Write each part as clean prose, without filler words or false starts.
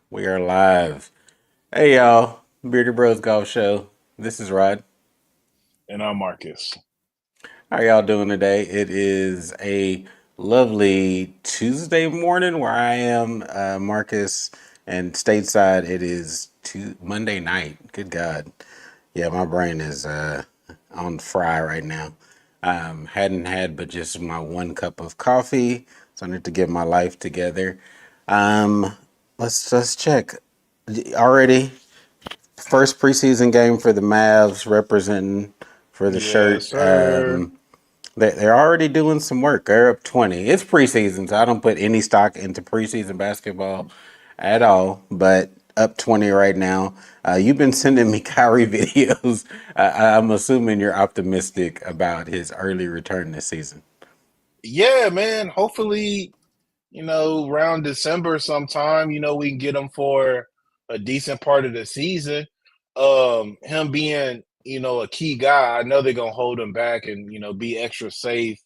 We are live. Hey y'all, Beardy Bros Golf Show. This is Rod. And I'm Marcus. How y'all doing today? It is a lovely Tuesday morning where I am, Marcus, and stateside it is Monday night. Good God. Yeah, my brain is on fry right now. Hadn't had but just my one cup of coffee, so I need to get my life together. Um, let's check. Already first preseason game for the Mavs representing for the Yes, shirt. sir. They're already doing some work. They're up 20. It's preseason, so I don't put any stock into preseason basketball at all, but up 20 right now. You've been sending me Kyrie videos. I'm assuming you're optimistic about his early return this season. Yeah, man. Hopefully, around December sometime, we can get him for a decent part of the season. Him being, a key guy, I know they're gonna hold him back and, be extra safe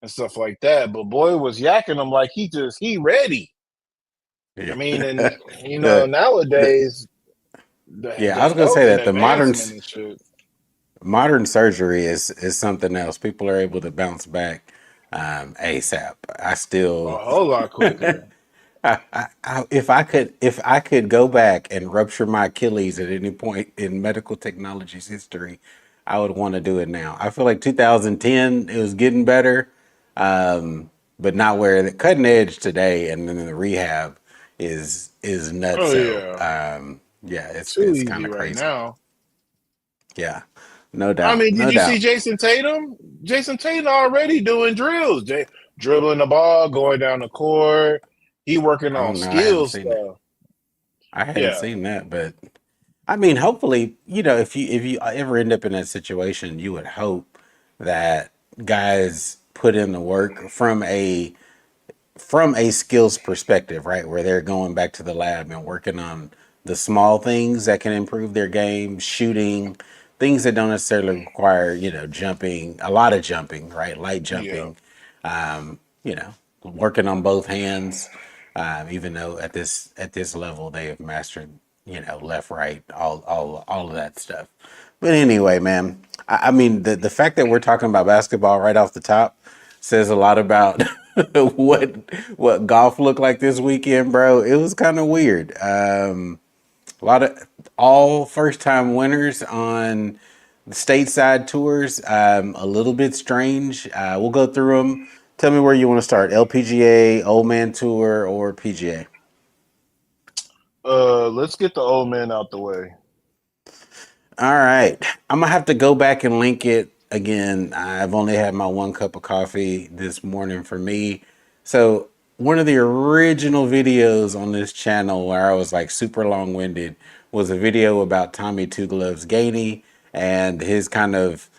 and stuff like that. But boy was yakking him like he ready. I Yeah. mean, and the, the, nowadays yeah, I the was gonna health say and that the advancement and shit. modern surgery is something else. People are able to bounce back ASAP. I A still, whole lot quicker. if I could go back and rupture my Achilles at any point in medical technology's history, I would want to do it now. I feel like 2010 it was getting better, but not where the cutting edge today, and then the rehab is Oh nuts. So yeah. yeah, Too it's kind easy of right crazy. now. Yeah, no I doubt, mean, did no you see doubt. Jason Tatum? Jason Tatum already doing drills, dribbling the ball, going down the court. He working Oh on no, I haven't skill seen it. stuff. I hadn't Yeah, seen that, but I mean, hopefully, if you ever end up in that situation, you would hope that guys put in the work from a skills perspective, right? Where they're going back to the lab and working on the small things that can improve their game, shooting, things that don't necessarily require, jumping, a lot of jumping, right? Light yeah, jumping, working on both hands. Even though at this level they have mastered, left, right, all of that stuff. But anyway, man, I mean the fact that we're talking about basketball right off the top says a lot about what what golf looked like this weekend, bro. It was kind of weird. A lot of all first time winners on the stateside tours. A little bit strange. We'll go through them. Tell me where you want to start: LPGA, Old Man Tour, or PGA. let's get the old man out the way. All right, I'm gonna have to go back and link it again. I've only had my one cup of coffee this morning for me. So one of the original videos on this channel where I was like super long winded was a video about Tommy Two Gloves Gainey and his kind of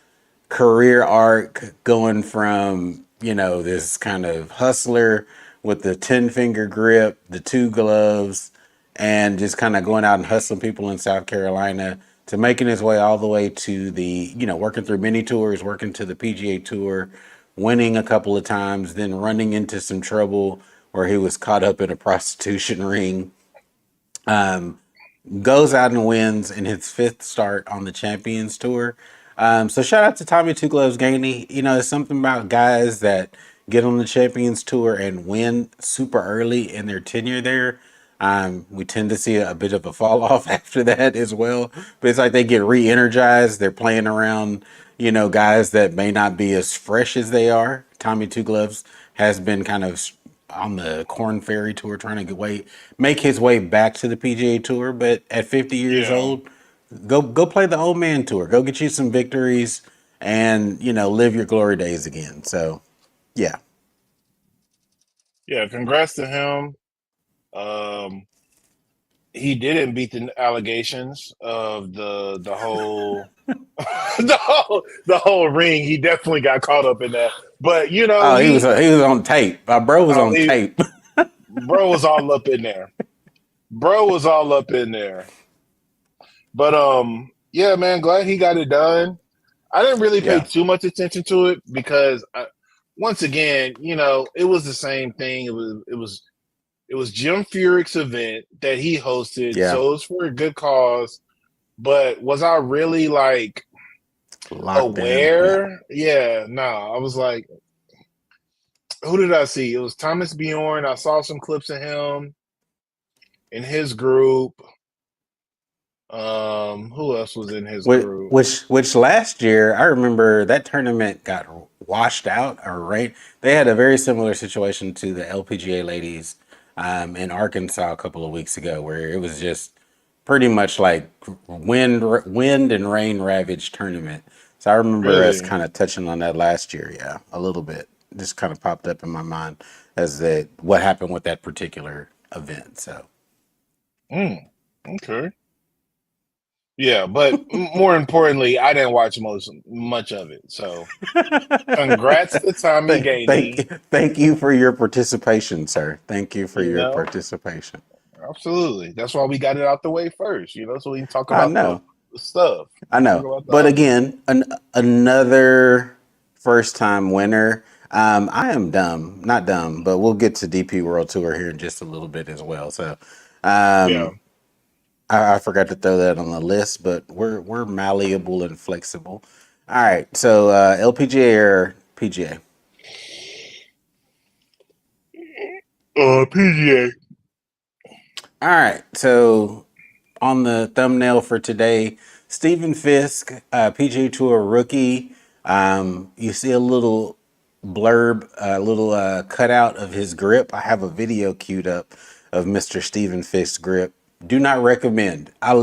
career arc going from, this kind of hustler with the 10 finger grip, the two gloves, and just kind of going out and hustling people in South Carolina to making his way all the way to the, working through mini tours, working to the PGA Tour, winning a couple of times, then running into some trouble where he was caught up in a prostitution ring. Goes out and wins in his fifth start on the Champions Tour. So shout out to Tommy Two Gloves Gainey. It's something about guys that get on the Champions Tour and win super early in their tenure there. We tend to see a bit of a fall off after that as well. But it's like they get re-energized. They're playing around, guys that may not be as fresh as they are. Tommy Two Gloves has been kind of on the Corn Ferry Tour trying to make his way back to the PGA Tour. But at 50 years Yeah, old, go play the Old Man Tour. Go get you some victories and live your glory days again. So yeah, yeah. Congrats to him. Um, he didn't beat the allegations of the whole the whole ring. He definitely got caught up in that. But oh, he was on tape. My bro was on he tape. bro was all up in there. Bro was all up in there. But yeah, man, glad he got it done. I didn't really pay Yeah, too much attention to it because once again, it was the same thing. it was Jim Furyk's event that he hosted, Yeah, so it was for a good cause. But was I really like locked in. No. aware? Yeah, no. I was like, who did I see? It was Thomas Bjorn. I saw some clips of him in his group. Who else was in his group? Which last year I remember that tournament got washed out or right. They had a very similar situation to the LPGA ladies in Arkansas a couple of weeks ago, where it was just pretty much like wind and rain ravaged tournament. So I remember us Really? kind of touching on that last year, yeah, a little bit. Just kind of popped up in my mind as that what happened with that particular event. So Okay. Yeah, but more importantly, I didn't watch much of it. So congrats to Tommy Gainey. thank you for your participation, sir. Thank you for You your know, participation. absolutely. That's why we got it out the way first. So we can talk I about the know, stuff. I Talk know. about the But ugly. again, another first time winner. I am dumb, not dumb, but we'll get to DP World Tour here in just a little bit as well. So, Yeah. um, I forgot to throw that on the list, but we're malleable and flexible. All right, so LPGA or PGA? PGA. All right, so on the thumbnail for today, Stephen Fisk, PGA Tour rookie. You see a little blurb, a little cutout of his grip. I have a video queued up of Mr. Stephen Fisk's grip. Do not recommend. I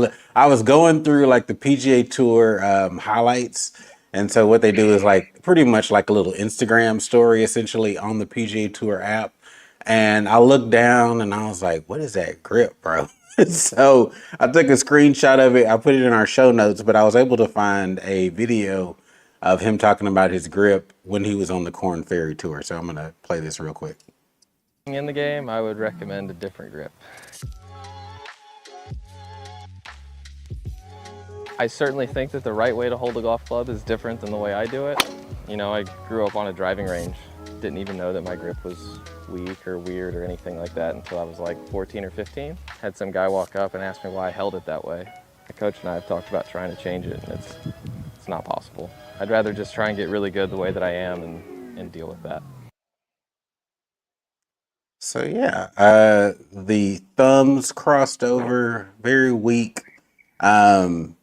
was going through like the PGA Tour highlights, and so what they do is like pretty much like a little Instagram story essentially on the PGA Tour app. And I looked down and I was like, what is that grip, bro? So I took a screenshot of it. I put it in our show notes, but I was able to find a video of him talking about his grip when he was on the Corn Ferry Tour. So I'm going to play this real quick. In the game, I would recommend a different grip. I certainly think that the right way to hold a golf club is different than the way I do it. I grew up on a driving range. Didn't even know that my grip was weak or weird or anything like that until I was like 14 or 15. Had some guy walk up and ask me why I held it that way. My coach and I have talked about trying to change it, and it's not possible. I'd rather just try and get really good the way that I am and deal with that. So yeah, the thumbs crossed over, very weak. Um,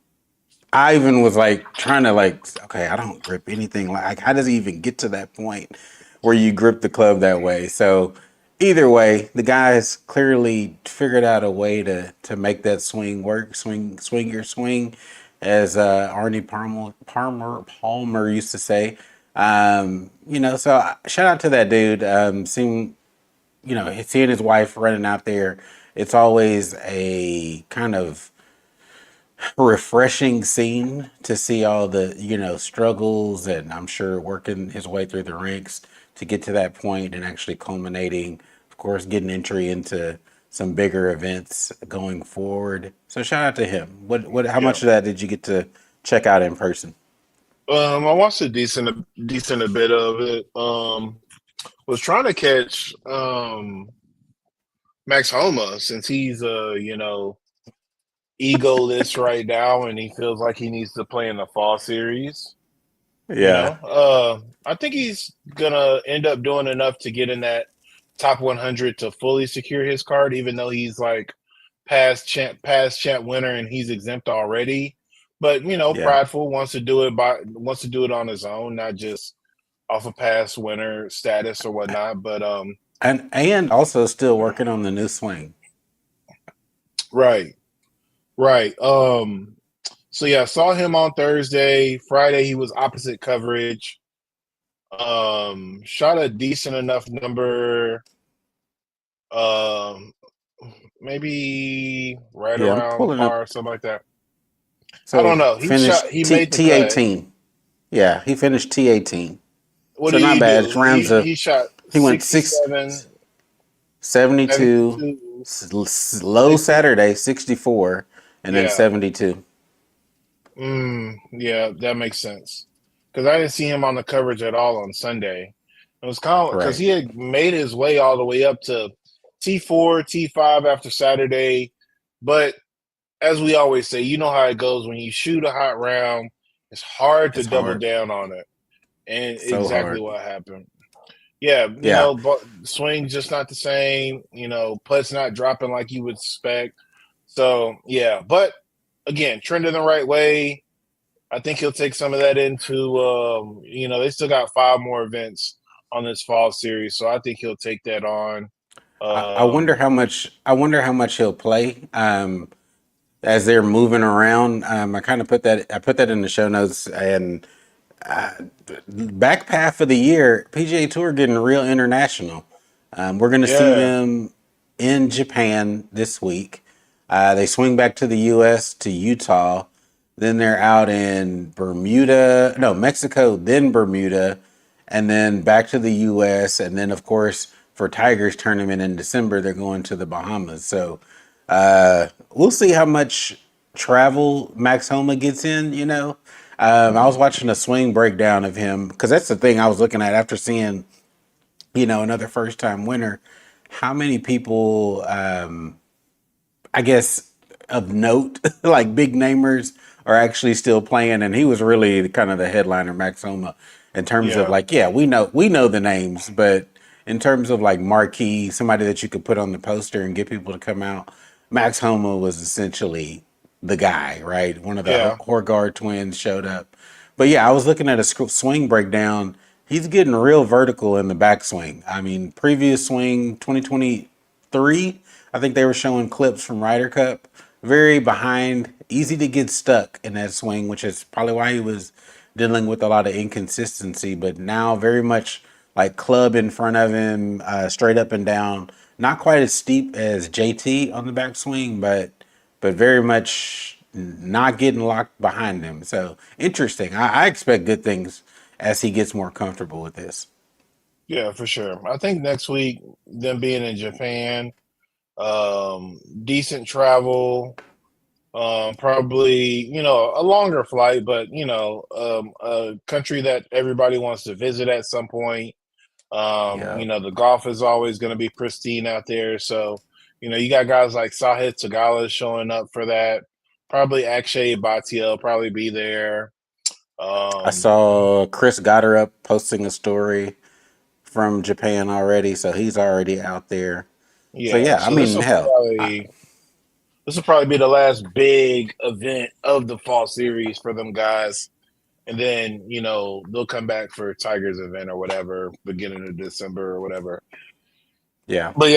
I even was like trying to like, okay, I don't grip anything like. How does he even get to that point where you grip the club that way? So either way, the guys clearly figured out a way to make that swing work. Swing your swing, as Arnie Palmer used to say. So shout out to that dude. Seeing seeing his wife running out there, it's always a kind of refreshing scene to see all the struggles, and I'm sure working his way through the ranks to get to that point and actually culminating, of course, getting entry into some bigger events going forward. So shout out to him. How Yeah. much of that did you get to check out in person? I watched a decent a bit of it. Was trying to catch Max Homa since he's egoless right now and he feels like he needs to play in the fall series. Yeah, I think he's gonna end up doing enough to get in that top 100 to fully secure his card, even though he's like past champ winner and he's exempt already. But yeah, prideful wants to do it on his own, not just off a past winner status or whatnot. But and also still working on the new swing. right, right. So yeah, I saw him on Thursday. Friday he was opposite coverage. Shot a decent enough number. Um, maybe right Yeah, I'm around pulling up. par, something like that. I So don't know. finished He T made the cut. T18. Yeah, he finished T18. What So did not he bad. It's do? rounds of He shot he went 67, 72, 72. low 60. Saturday 64, and then Yeah. 72. Yeah, that makes sense. Because I didn't see him on the coverage at all on Sunday. It was kind of because Right. he had made his way all the way up to T4, T5 after Saturday. But as we always say, you know how it goes when you shoot a hot round. It's hard to It's double hard. down on it, and So exactly hard. what happened. Yeah, Yeah. but swing's just not the same. Putts not dropping like you would expect. So yeah, but again, trending the right way. I think he'll take some of that into. They still got 5 more events on this fall series, so I think he'll take that on. I wonder how much. I wonder how much he'll play. As they're moving around. I kind of put that. I put that in the show notes. And back half of the year, PGA Tour getting real international. We're going to see Yeah, them in Japan this week. They swing back to the U.S. to Utah. Then they're out in Bermuda, no, Mexico, then Bermuda, and then back to the U.S. And then, of course, for Tigers tournament in December, they're going to the Bahamas. So we'll see how much travel Max Homa gets in. I was watching a swing breakdown of him because that's the thing I was looking at after seeing, another first time winner. How many people, I guess, of note, like big namers, are actually still playing? And he was really kind of the headliner, Max Homa, in terms of yeah, like, yeah, we know the names, but in terms of like marquee, somebody that you could put on the poster and get people to come out, Max Homa was essentially the guy, right? One of the yeah, Horgard twins showed up. But yeah, I was looking at a swing breakdown. He's getting real vertical in the backswing. I mean, previous swing 2023, I think they were showing clips from Ryder Cup. Very behind, easy to get stuck in that swing, which is probably why he was dealing with a lot of inconsistency. But now, very much like club in front of him, straight up and down. Not quite as steep as JT on the backswing, but very much not getting locked behind him. So interesting. I expect good things as he gets more comfortable with this. yeah, for sure. I think next week, them being in Japan, decent travel, probably a longer flight, but a country that everybody wants to visit at some point. Yeah. The golf is always going to be pristine out there. So, you got guys like Sahith Tagala showing up for that. Probably Akshay Bhatia will probably be there. I Um, saw Chris Goddard posting a story from Japan already, so he's already out there. So yeah, yeah, I so mean, hell, this will probably be the last big event of the fall series for them guys. And then, they'll come back for Tigers event or whatever, beginning of December or whatever. yeah, But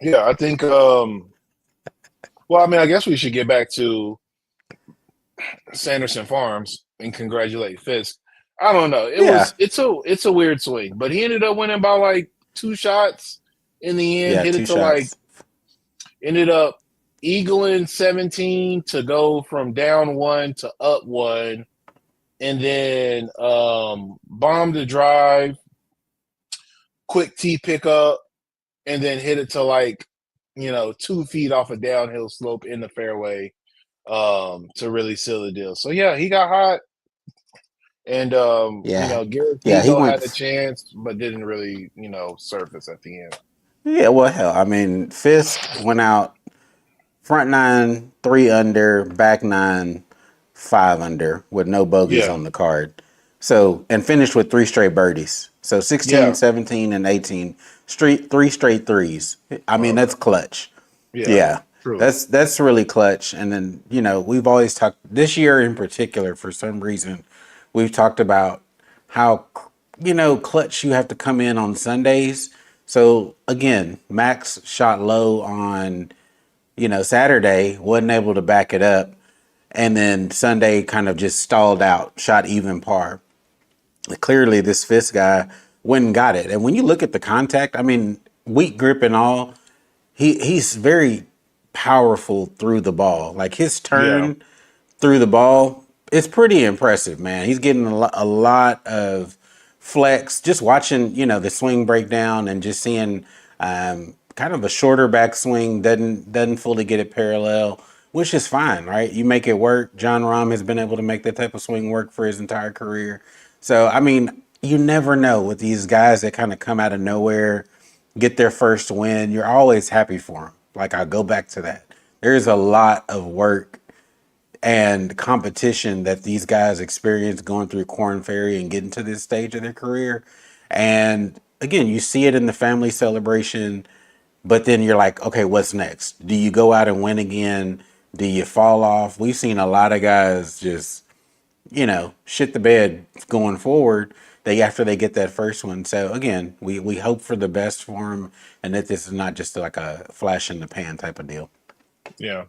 yeah, I think I guess we should get back to Sanderson Farms and congratulate Fisk. I don't know. yeah, It's a weird swing, but he ended up winning by like 2 shots in the end. yeah. Hit Two it to like shots. ended up eagling 17 to go from down 1 to up 1, and then bombed the drive, quick tee pickup, and then hit it to like 2 feet off a downhill slope in the fairway to really seal the deal. So yeah, he got hot. And Yeah, Garrett yeah. He Hito went. had a chance, but didn't really, surface at the end. Yeah, well, hell, I mean, Fisk went out front nine, 3 under, back nine, 5 under with no bogeys Yeah, on the card. So, and finished with 3 straight birdies. So 16, yeah, 17, and 18, three straight threes. I mean, that's clutch. yeah, Yeah, truly. that's really clutch. And then, we've always talked this year in particular, for some reason, we've talked about how, clutch you have to come in on Sundays. So again, Max shot low on, Saturday, wasn't able to back it up. And then Sunday kind of just stalled out, shot even par. Clearly, this Fisk guy went and got it. And when you look at the contact, I mean, weak grip and all, he's very powerful through the ball. Like his Yeah, turn through the ball is pretty impressive, man. He's getting a lot of flex. Just watching, the swing breakdown and just seeing kind of a shorter backswing doesn't fully get it parallel, which is fine, right? You make it work. John Rahm has been able to make that type of swing work for his entire career. So I mean, you never know with these guys that kind of come out of nowhere get their first win, you're always happy for them. Like, I go back to that. There's a lot of work and competition that these guys experience going through Korn Ferry and getting to this stage of their career. And again, you see it in the family celebration, but then you're like, okay, what's next? Do you go out and win again? Do you fall off? We've seen a lot of guys just, shit the bed going forward. After they get that first one. So again, we hope for the best for them, and that this is not just like a flash in the pan type of deal. Yeah.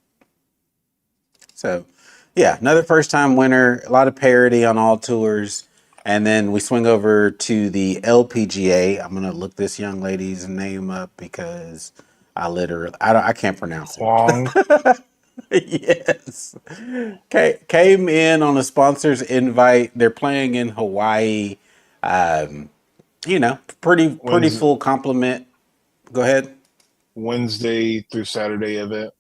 So, yeah, another first time winner. A lot of parity on all tours. And then we swing over to the LPGA. I'm gonna look this young lady's name up because I can't pronounce it. Hwang. Yes. Came in on a sponsor's invite. They're playing in Hawaii. Pretty full complement. Go ahead. Wednesday through Saturday event.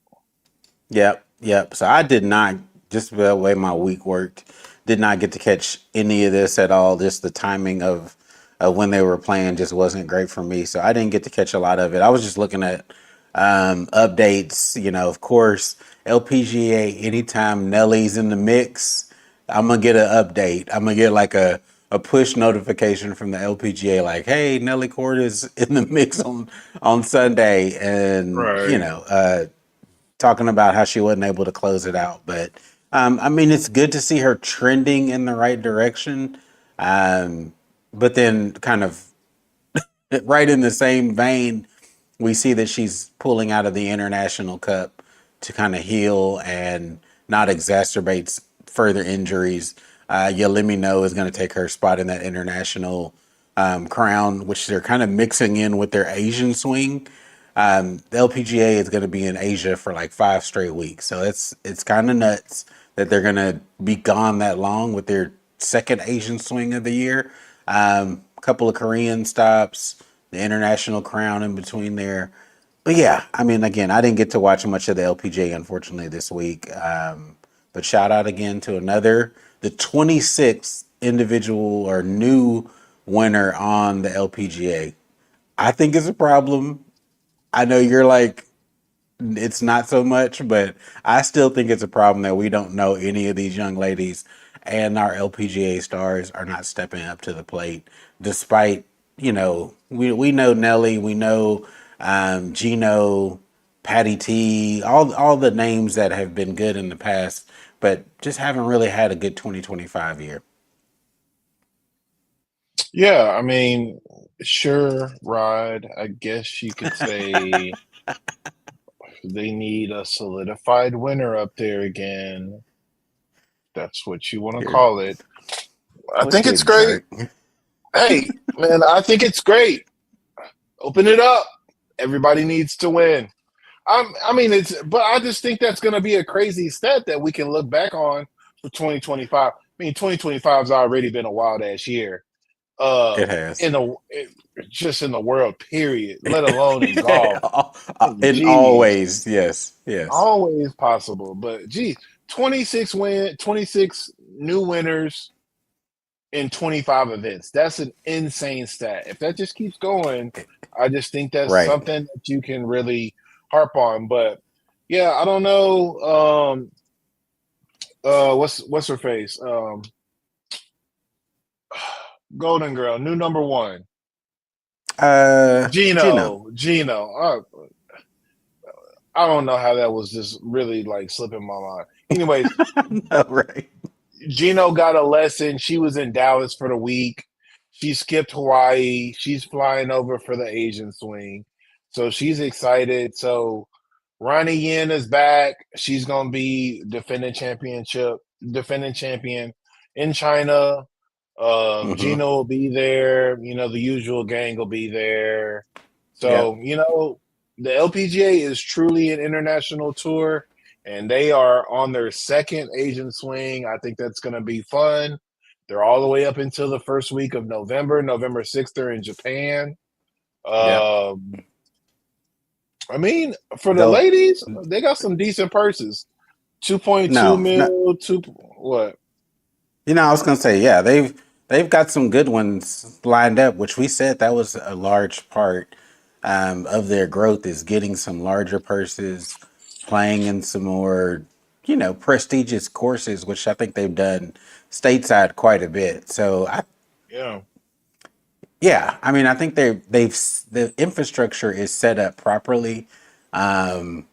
Yep. So I did not, just the way my week worked, did not get to catch any of this at all. Just the timing of when they were playing just wasn't great for me. So I didn't get to catch a lot of it. I was just looking at updates. Of course, LPGA, anytime Nelly's in the mix, I'm going to get an update. I'm going to get like a push notification from the LPGA, like, hey, Nelly Korda is in the mix on Sunday. And, Right. talking about how she wasn't able to close it out. But, it's good to see her trending in the right direction. But then kind of right in the same vein, we see that she's pulling out of the International Cup to kind of heal and not exacerbate further injuries. Youmin is going to take her spot in that international crown, which they're kind of mixing in with their Asian swing. The LPGA is going to be in Asia for like 5 straight weeks. So it's kind of nuts that they're going to be gone that long with their second Asian swing of the year. A couple of Korean stops, the international crown in between there. But yeah, again, I didn't get to watch much of the LPGA, unfortunately, this week. But shout out again to the 26th individual or new winner on the LPGA. I think it's a problem. I know you're like, it's not so much, but I still think it's a problem that we don't know any of these young ladies, and our LPGA stars are not stepping up to the plate, despite, we know Nelly, we know Gino, Patty T, all the names that have been good in the past, but just haven't really had a good 2025 year. Yeah, sure, Rod. I guess you could say they need a solidified winner up there again. That's what you want to call it. I think it's great. Hey, man, I think it's great. Open it up. Everybody needs to win. But I just think that's going to be a crazy stat that we can look back on for 2025. 2025 has already been a wild ass year. It has. Just in the world, period, let alone in golf. Always, yes. Always possible. But geez, 26 new winners in 25 events. That's an insane stat. If that just keeps going, I just think that's something that you can really harp on. But yeah, I don't know. What's her face? Golden Girl, new number 1. Gino. I don't know how that was just really like slipping my mind. Anyways, no, right. Gino got a lesson. She was in Dallas for the week. She skipped Hawaii. She's flying over for the Asian swing. So she's excited. So Ronnie Yin is back. She's going to be defending champion in China. Gino will be there. The usual gang will be there. So, the LPGA is truly an international tour, and they are on their second Asian swing. I think that's going to be fun. They're all the way up until the first week of November. November 6th, they're in Japan. For the ladies, they got some decent purses. 2.2 mil. What? I was going to say, yeah, they've got some good ones lined up, which we said that was a large part of their growth is getting some larger purses, playing in some more, prestigious courses, which I think they've done stateside quite a bit. So Yeah. yeah, I mean, I think the infrastructure is set up properly, and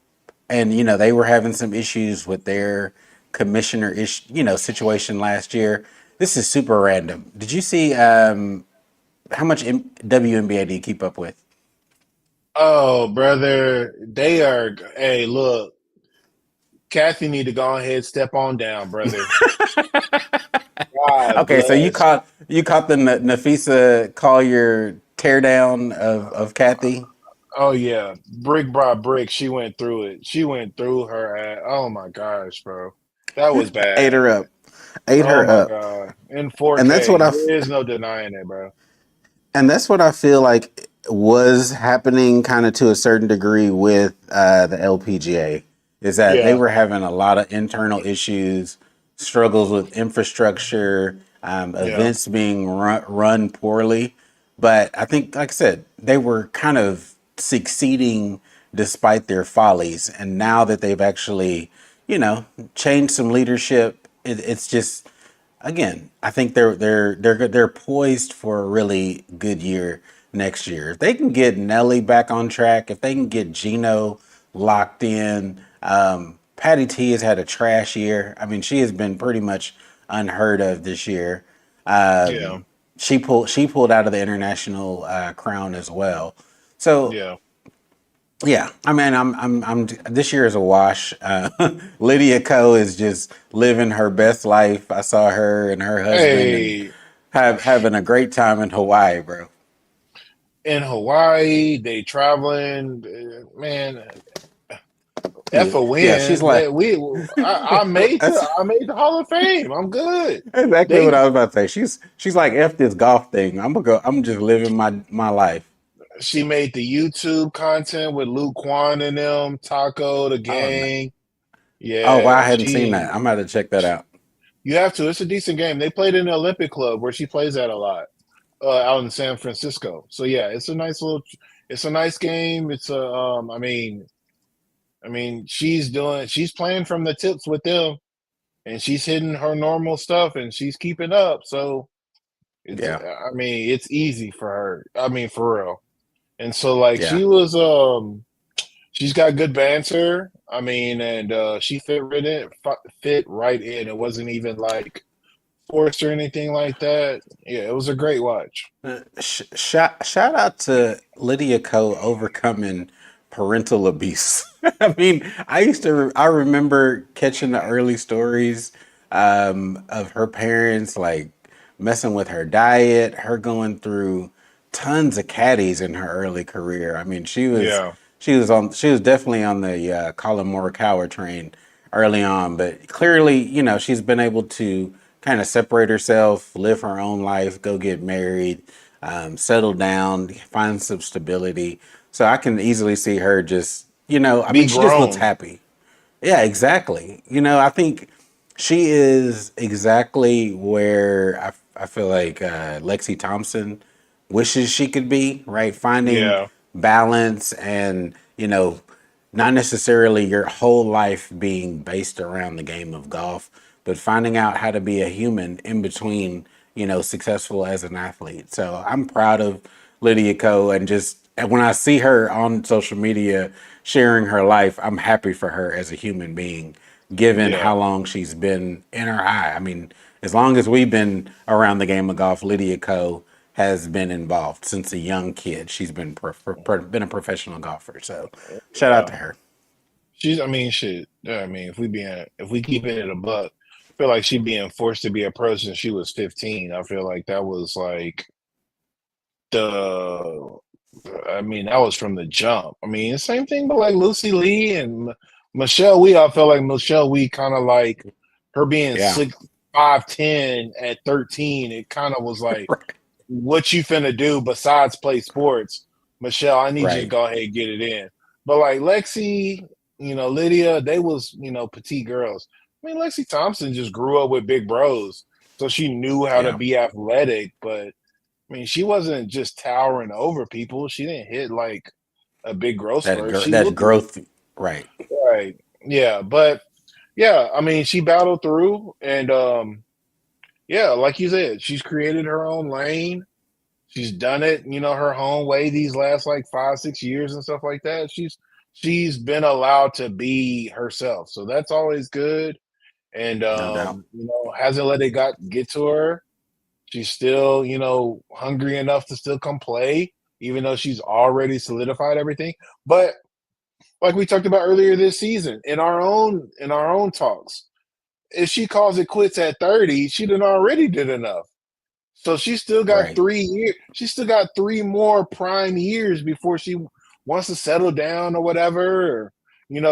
they were having some issues with their commissioner situation last year. This is super random. Did you see how much WNBA do you keep up with? Oh, brother, they are. Hey, look, Kathy need to go ahead, step on down, brother. God Okay, so you bless. caught the Nafisa Collier teardown of Kathy. Oh yeah, brick by brick, she went through it. She went through her. Oh my gosh, bro, that was Ate bad. her up, ate Oh her my up, god, in and that's 4K, what there is no denying it, bro. feel like was happening kind of to a certain degree with the LPGA is that they Yeah, were having a lot of internal issues, struggles with infrastructure, yeah, events being run poorly. But I think, like I said, they were kind of succeeding despite their follies. And now that they've actually, changed some leadership, it's just again, I think they're poised for a really good year next year. If they can get Nelly back on track, if they can get Gino locked in, Patty T has had a trash year. I mean, she has been pretty much unheard of this year. yeah, She pulled out of the international crown as well. So yeah. yeah, I mean, I'm. This year is a wash. Lydia Ko is just living her best life. I saw her and her husband and Hey, having a great time in Hawaii, bro. in Hawaii, they traveling. Man, F Yeah, a yeah. She's win. like, that's I made the Hall of Fame. I'm good. exactly what They I was about to say. She's like, F this golf thing. I'm gonna go. I'm just living my life. She made the YouTube content with Luke Kwan and them, Taco, the Oh, no. gang. Oh, wow, I Yeah, hadn't seen that. I'm gonna check that out. you have to. It's a decent game. They played in the Olympic Club where she plays at a lot, out in San Francisco. So yeah, it's a nice game. It's a, she's playing from the tips with them, and she's hitting her normal stuff, and she's keeping up. So Yeah, it's easy for her. I mean, for real. And so like yeah, she's got good banter. I mean, and she fit right in. It wasn't even like forced or anything like that. Yeah, it was a great watch. shout out to Lydia Ko overcoming parental abuse. I mean, I remember catching the early stories of her parents like messing with her diet, her going through tons of caddies in her early career. I mean, Yeah, she was definitely on the Colin Morikawa train early on, but clearly, she's been able to kind of separate herself, live her own life, go get married, settle down, find some stability. So I can easily see her just, I be mean, she just looks grown. happy. Yeah, exactly. I think she is exactly where I feel like Lexi Thompson wishes she could be, right? Finding Yeah, balance and, not necessarily your whole life being based around the game of golf, but finding out how to be a human in between, successful as an athlete. So I'm proud of Lydia Ko and when I see her on social media sharing her life, I'm happy for her as a human being, given yeah, how long she's been in our eye. I mean, as long as we've been around the game of golf, Lydia Ko has been involved since a young kid. She's been a professional golfer. So, shout out to yeah. her. She's. I mean, shit. Yeah, I mean, if we keep it at a buck, I feel like she being forced to be a pro since she was 15. I feel like that was like the I mean, that was from the jump. I mean, same thing, but like Lucy Lee and Michelle Wee, I felt like Michelle Wee kind of like her being Yeah. 6'5" at 13. It kind of was like, what you finna do besides play sports? Michelle, I need you to Right. go ahead and get it in. But like Lexi, Lydia, they was, petite girls. I mean, Lexi Thompson just grew up with big bros. So she knew how to Yeah. be athletic, but I mean, she wasn't just towering over people. She didn't hit like a big growth That spurt. She that looked growth, right? right. Yeah, but yeah, I mean, she battled through, and yeah, like you said, she's created her own lane. She's done it, her own way these last like 5, 6 years and stuff like that. She's been allowed to be herself, so that's always good. And No doubt. hasn't let it get to her. She's still, hungry enough to still come play, even though she's already solidified everything. But like we talked about earlier this season, in our own talks, if she calls it quits at 30, she done already did enough. So she still got Right. 3 years. She still got 3 more prime years before she wants to settle down or whatever, or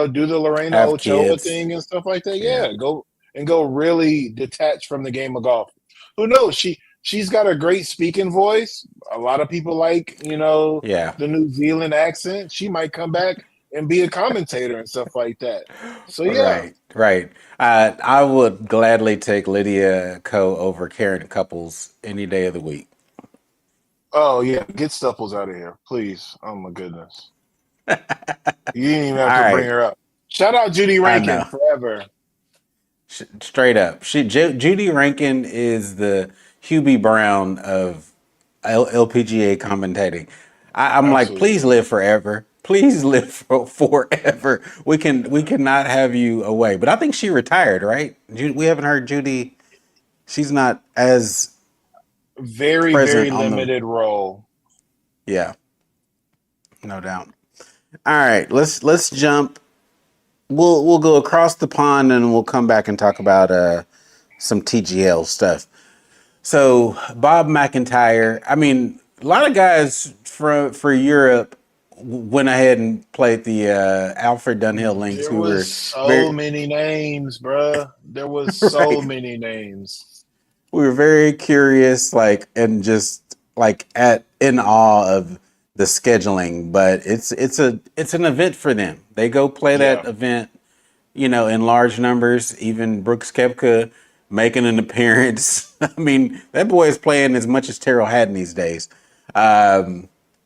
do the Lorena Have Ochoa kids. thing and stuff like that. Yeah. Yeah, go really detach from the game of golf. Who knows? She's got a great speaking voice. A lot of people like Yeah. the New Zealand accent. She might come back and be a commentator and stuff like that. So yeah. Right. Right. I would gladly take Lydia Ko over Karen Couples any day of the week. Oh yeah, get Stuffles out of here, please. Oh my goodness. You didn't even have All to bring right. her up. Shout out Judy I Rankin know. forever. Straight up. Judy Rankin is the Hubie Brown of LPGA commentating. I'm like, please Absolutely. live forever. Please live forever. We cannot have you away. But I think she retired, right? We haven't heard Judy. She's not as Very, very present on the. limited role. Yeah, no doubt. All right, let's jump. We'll go across the pond and we'll come back and talk about some TGL stuff. So Bob McIntyre, I mean, a lot of guys for Europe went ahead and played the Alfred Dunhill links. There We was were so very many names, bruh. There was so right. many names. We were very curious, like, and just like at in awe of the scheduling. But it's an event for them. They go play that Yeah. event, in large numbers. Even Brooks Koepka making an appearance. I mean, that boy is playing as much as Terrell Hatton these days.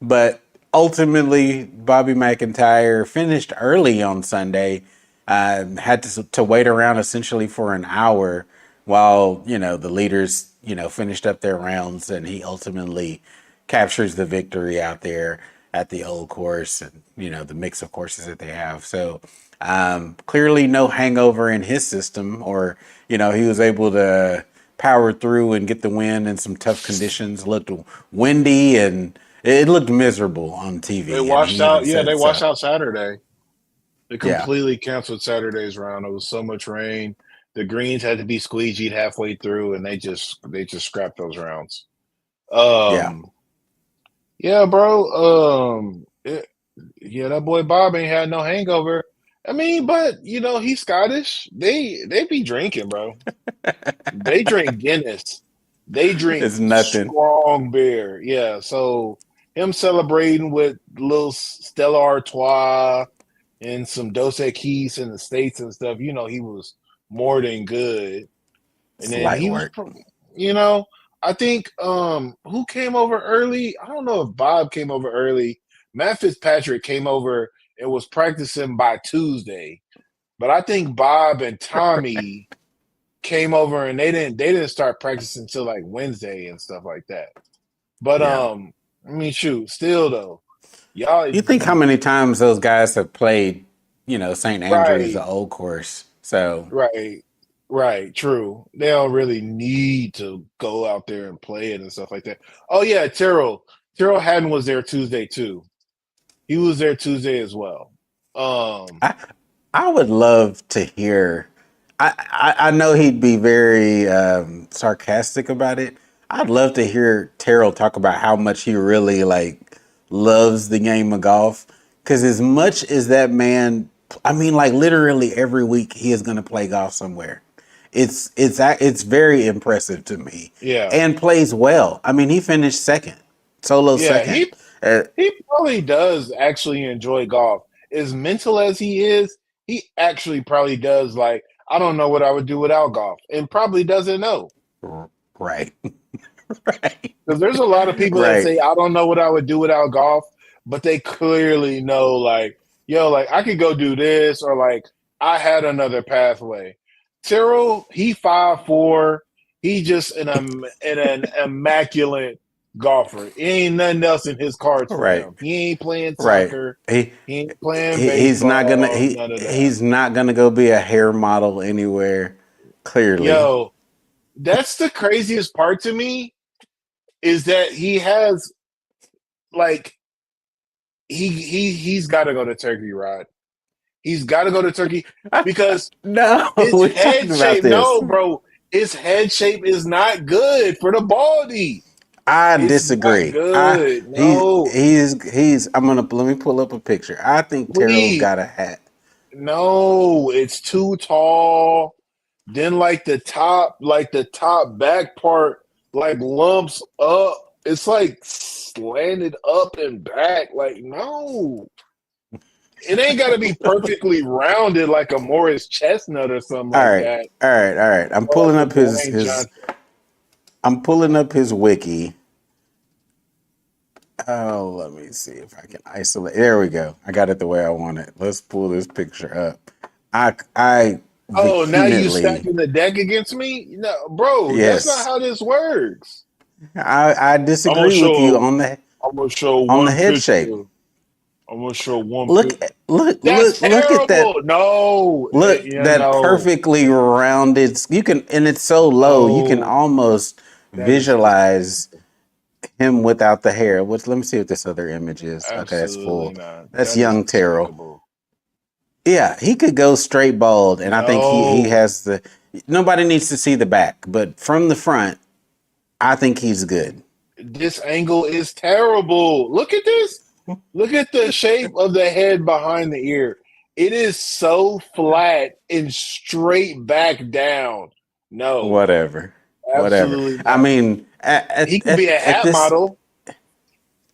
But ultimately, Bobby McIntyre finished early on Sunday. Had to wait around essentially for an hour while the leaders finished up their rounds, and he ultimately captures the victory out there at the old course and the mix of courses that they have. So clearly no hangover in his system, or he was able to power through and get the win in some tough conditions. Looked windy and it looked miserable on They TV, and washed he even out. Yeah, they said washed so. out Saturday. They Yeah, completely canceled Saturday's round. It was so much rain. The greens had to be squeegeed halfway through, and they just scrapped those rounds. yeah. Um, yeah, bro. Yeah, that boy Bob ain't had no hangover. I mean, but he's Scottish. They be drinking, bro. They drink Guinness. They drink It's nothing. strong beer. Yeah, so him celebrating with little Stella Artois and some Dos Equis in the States and stuff, he was more than good. And It's then light he was, work. you know, I think who came over early? I don't know if Bob came over early. Matt Fitzpatrick came over and was practicing by Tuesday, but I think Bob and Tommy came over and they didn't start practicing until like Wednesday and stuff like that. But Yeah. I mean, shoot, still though, y'all You think how many times those guys have played, St. Andrews, right. the old course. So Right. Right. True. They don't really need to go out there and play it and stuff like that. Oh yeah, Terrell. Terrell Hatton was there Tuesday too. He was there Tuesday as well. Um, I I would love to hear. I know he'd be very sarcastic about it. I'd love to hear Terrell talk about how much he really like loves the game of golf. Because as much as that man, I mean, like literally every week he is going to play golf somewhere. It's very impressive to me, yeah. and plays well. I mean, he finished second, solo Yeah, second. Uh, he probably does actually enjoy golf. As mental as he is, he actually probably does like, I don't know what I would do without golf, and probably doesn't know. right, right, Because there's a lot of people that right. say, I don't know what I would do without golf. but they clearly know, like, yo, like I could go do this, or like I had another pathway. Terrell, he 5'4", he just an immaculate golfer. Ain't nothing else in his cards for Right. him. He ain't playing Right. soccer. He, He ain't playing he's not gonna baseball. None of that. he's not gonna go be a hair model anywhere. Clearly. Yo, that's the craziest part to me is that he has like he's got to go to Turkey, Rod. He's got to go to Turkey because No, his we're head talking about shape. this. No, bro, his head shape is not good for the baldy. I It's disagree. not good. No, He's. I'm gonna let me pull up a picture. I think Terrell's please. got a hat. No, it's too tall. Then like the top back part like lumps up. It's like slanted up and back. Like, no. It ain't gotta be perfectly rounded like a Morris Chestnut or something All like right, that. all right, all right. I'm Or pulling like a up his Dwayne Johnson. I'm pulling up his wiki. Oh, let me see if I can isolate. There we go. I got it the way I want it. Let's pull this picture up. I Oh, now you vehemently stacking the deck against me? No, bro, that's not yes. how this works. I disagree with you on I'm gonna show the one head shape. picture. I'm gonna show one Look picture. look That's look at that. terrible. No, Look, that no, perfectly rounded. You can, and it's so low, you can no. almost That is visualize him without the hair. Let me see what this other image is. Okay, that's absolutely full. not. That's That is young Terrell. despicable. Yeah, he could go straight bald, and I think he No, has the. Nobody needs to see the back, but from the front, I think he's good. this angle is terrible. Look at this. Look at the shape of the head behind the ear. It is so flat and straight back down. No, Whatever, whatever. absolutely I not. mean, He could be a at hat this, model.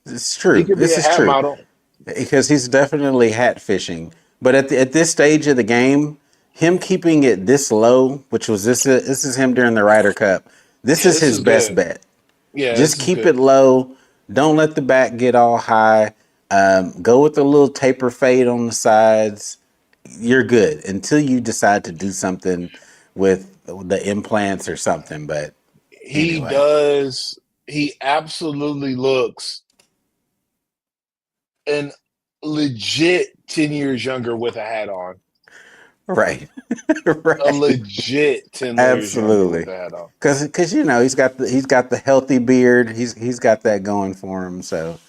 it's He true. could be This a is hat true. model. Because he's definitely hat fishing. But at this stage of the game, him keeping it this low, which was this is him during the Ryder Cup. This Yeah, is this his is best good. bet. Yeah, Just this is keep good. it low. Don't let the back get all high. Go with a little taper fade on the sides. You're good until you decide to do something with the implants or something. But He anyway, does. He absolutely looks an legit 10 years younger with a hat on. right, A right. legit 10 years younger with Absolutely, a hat on. because he's got the healthy beard. He's got that going for him. So,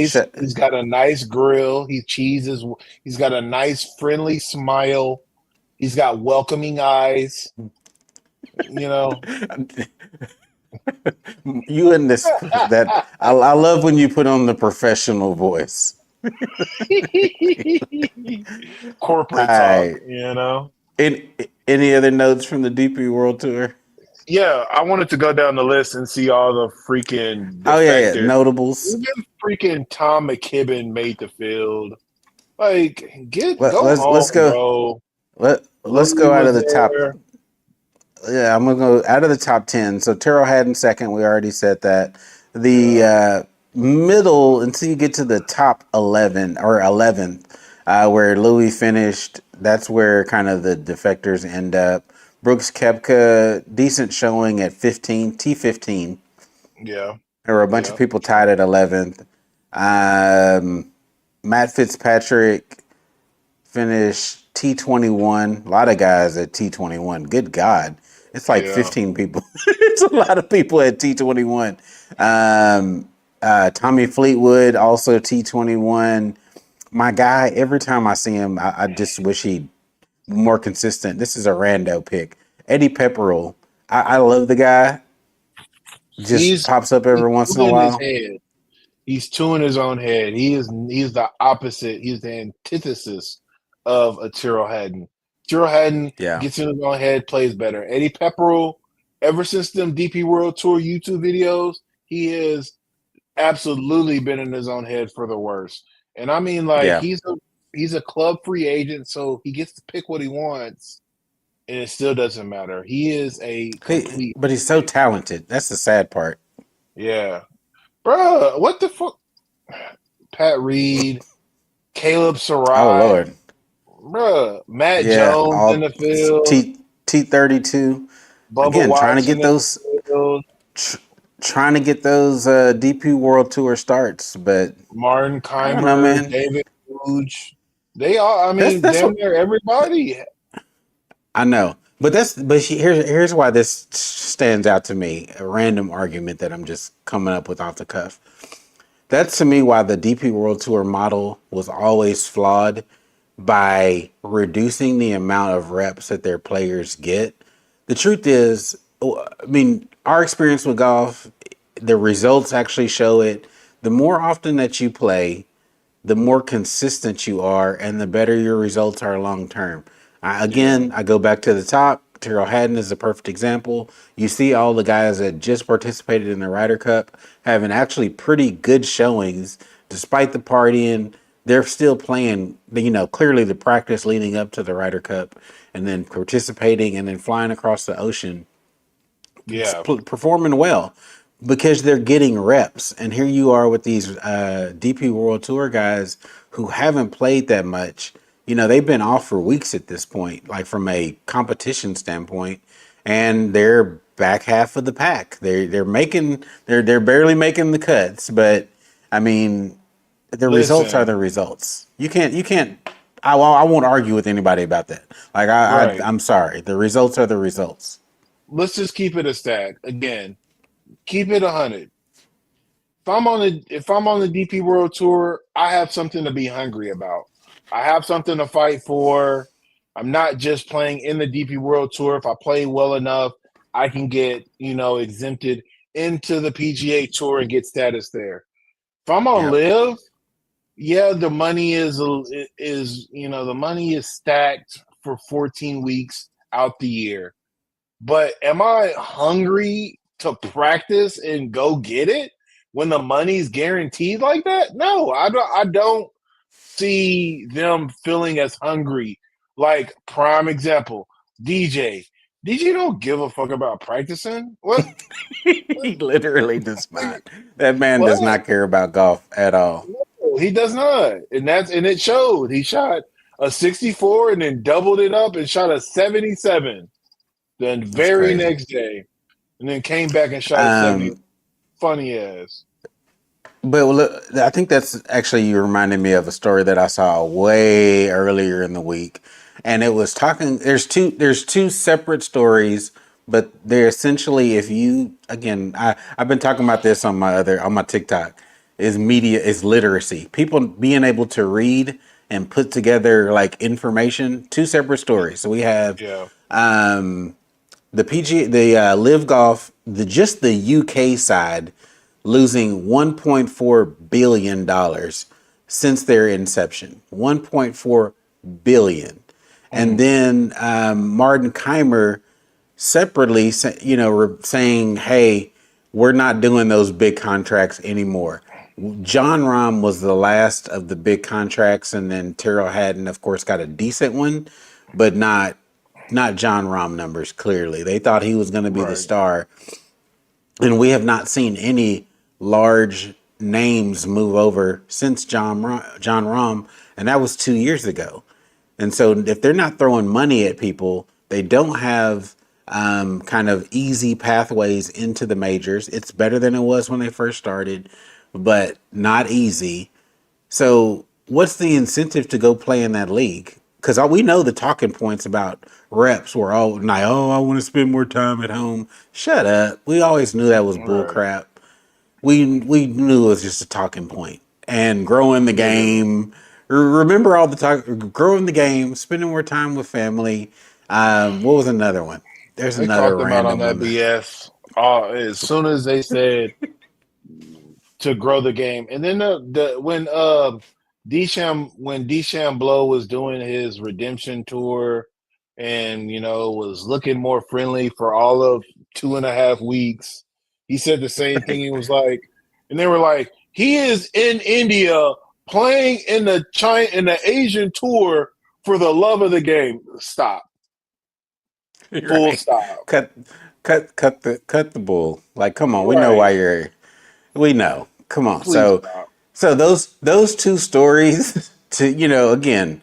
shut. He's got a nice grill. He cheeses. He's got a nice friendly smile. He's got welcoming eyes. You know. You and this that I love when you put on the professional voice. All Corporate talk, right. you know. Any, any other notes from the DP World Tour? Yeah, I wanted to go down the list and see all the freaking Oh yeah, defectors. notables. Even freaking Tom McKibben made the field. Like, go Let's home, go. bro. Let's Louis go out of was the top. there. Yeah, I'm gonna go out of the top 10. So Terrell had in second. We already said that. The Yeah. middle until you get to the top 11 or 11th, where Louis finished. That's where kind of the defectors end up. Brooks Koepka, decent showing at 15, T15. Yeah. There were a bunch of Yeah. people tied at 11th. Matt Fitzpatrick finished T21. A lot of guys at T21. Good God. It's like Yeah. 15 people. It's a lot of people at T21. Tommy Fleetwood, also T21. My guy, every time I see him, I just wish he'd more consistent. This is a rando pick. Eddie Pepperell. I love the guy. Just He's pops up every once in two a in his while. head. He's two in his own head. He's the opposite. He's the antithesis of a Tyrrell Hatton. Tyrrell Hatton Yeah. gets in his own head, plays better. Eddie Pepperell, ever since them DP World Tour YouTube videos, he has absolutely been in his own head for the worst. And I mean, like, Yeah. he's a club free agent, so he gets to pick what he wants, and it still doesn't matter. He is a complete But he's so talented. That's the sad part. yeah. Bruh, what the fuck? Pat Reed, Caleb Oh Sarai, Lord. bruh, Matt Yeah, Jones in all the field, T32. Bubba Again, Watson in the field, tr- trying to get those DP World Tour starts, but Martin I don't know, Keimer, man. David Hooge. They all, I mean, That's damn what near everybody. I know. Here's why this stands out to me. A random argument that I'm just coming up with off the cuff. That's to me why the DP World Tour model was always flawed by reducing the amount of reps that their players get. The truth is, I mean, our experience with golf, the results actually show it. The more often that you play, the more consistent you are and the better your results are long term. Yeah, I go back to the top. Terrell Hatton is a perfect example. You see all the guys that just participated in the Ryder Cup having actually pretty good showings despite the partying. They're still playing, clearly the practice leading up to the Ryder Cup and then participating and then flying across the ocean yeah, performing well because they're getting reps. And here you are with these DP World Tour guys who haven't played that much. They've been off for weeks at this point, like from a competition standpoint, and they're back half of the pack. They're barely making the cuts, but I mean, the results are listen, the results. You can't. I won't argue with anybody about that. Like right. I'm sorry. The results are the results. Let's just keep it a stack. Again, keep it 100. If I'm on the DP World Tour, I have something to be hungry about. I have something to fight for. I'm not just playing in the DP World Tour. If I play well enough, I can get, exempted into the PGA Tour and get status there. If I'm on Yep. live, yeah, the money is stacked for 14 weeks out the year. But am I hungry to practice and go get it when the money's guaranteed like that? No, I don't see them feeling as hungry. Like prime example, DJ. DJ don't give a fuck about practicing. What? He literally does not. That man does What? not care about golf at all. No, he does not. And it showed. He shot a 64 and then doubled it up and shot a 77. Then That's very crazy. next day, and then came back and shot a 70. Um, Funny ass. but look, I think that's actually you reminded me of a story that I saw way earlier in the week, and it was talking. There's two separate stories, but they're essentially if you again I've been talking about this on my TikTok is literacy. People being able to read and put together like information. Two separate stories. So we have Yeah. the PG, the Live Golf, just the UK side losing 1.4 billion dollars since their inception. 1.4 billion, and Mm. then Martin Keimer separately, saying, "Hey, we're not doing those big contracts anymore." John Rahm was the last of the big contracts, and then Terrell Hatton, of course, got a decent one, but not John Rahm numbers. Clearly, they thought he was going to be the Right. star, and we have not seen any large names move over since John Rahm, and that was 2 years ago. And so, if they're not throwing money at people, they don't have kind of easy pathways into the majors. It's better than it was when they first started, but not easy. So, what's the incentive to go play in that league? Because we know the talking points about reps were all like, "Oh, I want to spend more time at home." Shut up. We always knew that was bull Right. crap. We knew it was just a talking point. And growing the Literally. game. Remember all the talk. Growing the game, spending more time with family. What was another one? There's They caught another them out on random that one. BS. As soon as they said to grow the game, and then the when DeChambeau was doing his redemption tour, and was looking more friendly for all of 2.5 weeks, he said the same thing. He was like, and they were like, he is in India playing in the Asian tour for the love of the game. Stop. Full Right. stop. Cut cut the bull. Like, come on, we know why Right. you're we know. Come on. Please So stop. So those two stories to again,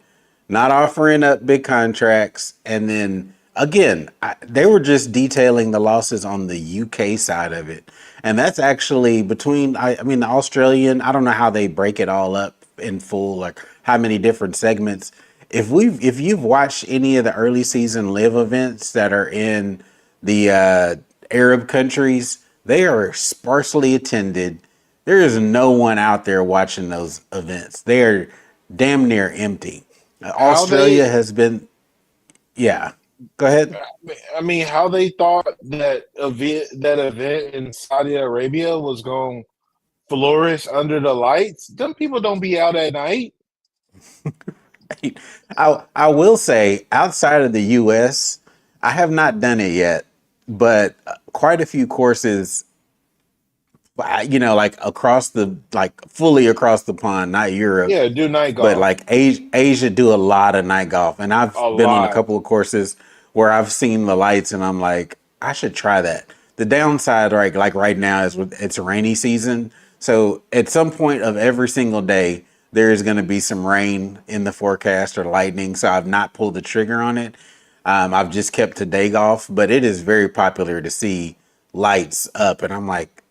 not offering up big contracts, and then again they were just detailing the losses on the UK side of it, and that's actually between I mean the Australian. I don't know how they break it all up in full, like how many different segments. If you've watched any of the early season live events that are in the Arab countries, they are sparsely attended. There is no one out there watching those events. They are damn near empty. How Australia they, has been, yeah. Go ahead. I mean, how they thought that event in Saudi Arabia was going to flourish under the lights. Them people don't be out at night. I will say, outside of the U.S., I have not done it yet, but quite a few courses, like fully across the pond, not Europe, Yeah, do night but golf like Asia do a lot of night golf, and I've a been on a lot. couple of courses where I've seen the lights, and I'm like, I should try that. The downside, right, like right now, is it's rainy season, so at some point of every single day, there is going to be some rain in the forecast or lightning. So I've not pulled the trigger on it. I've just kept to day golf, but it is very popular to see lights up, and I'm like,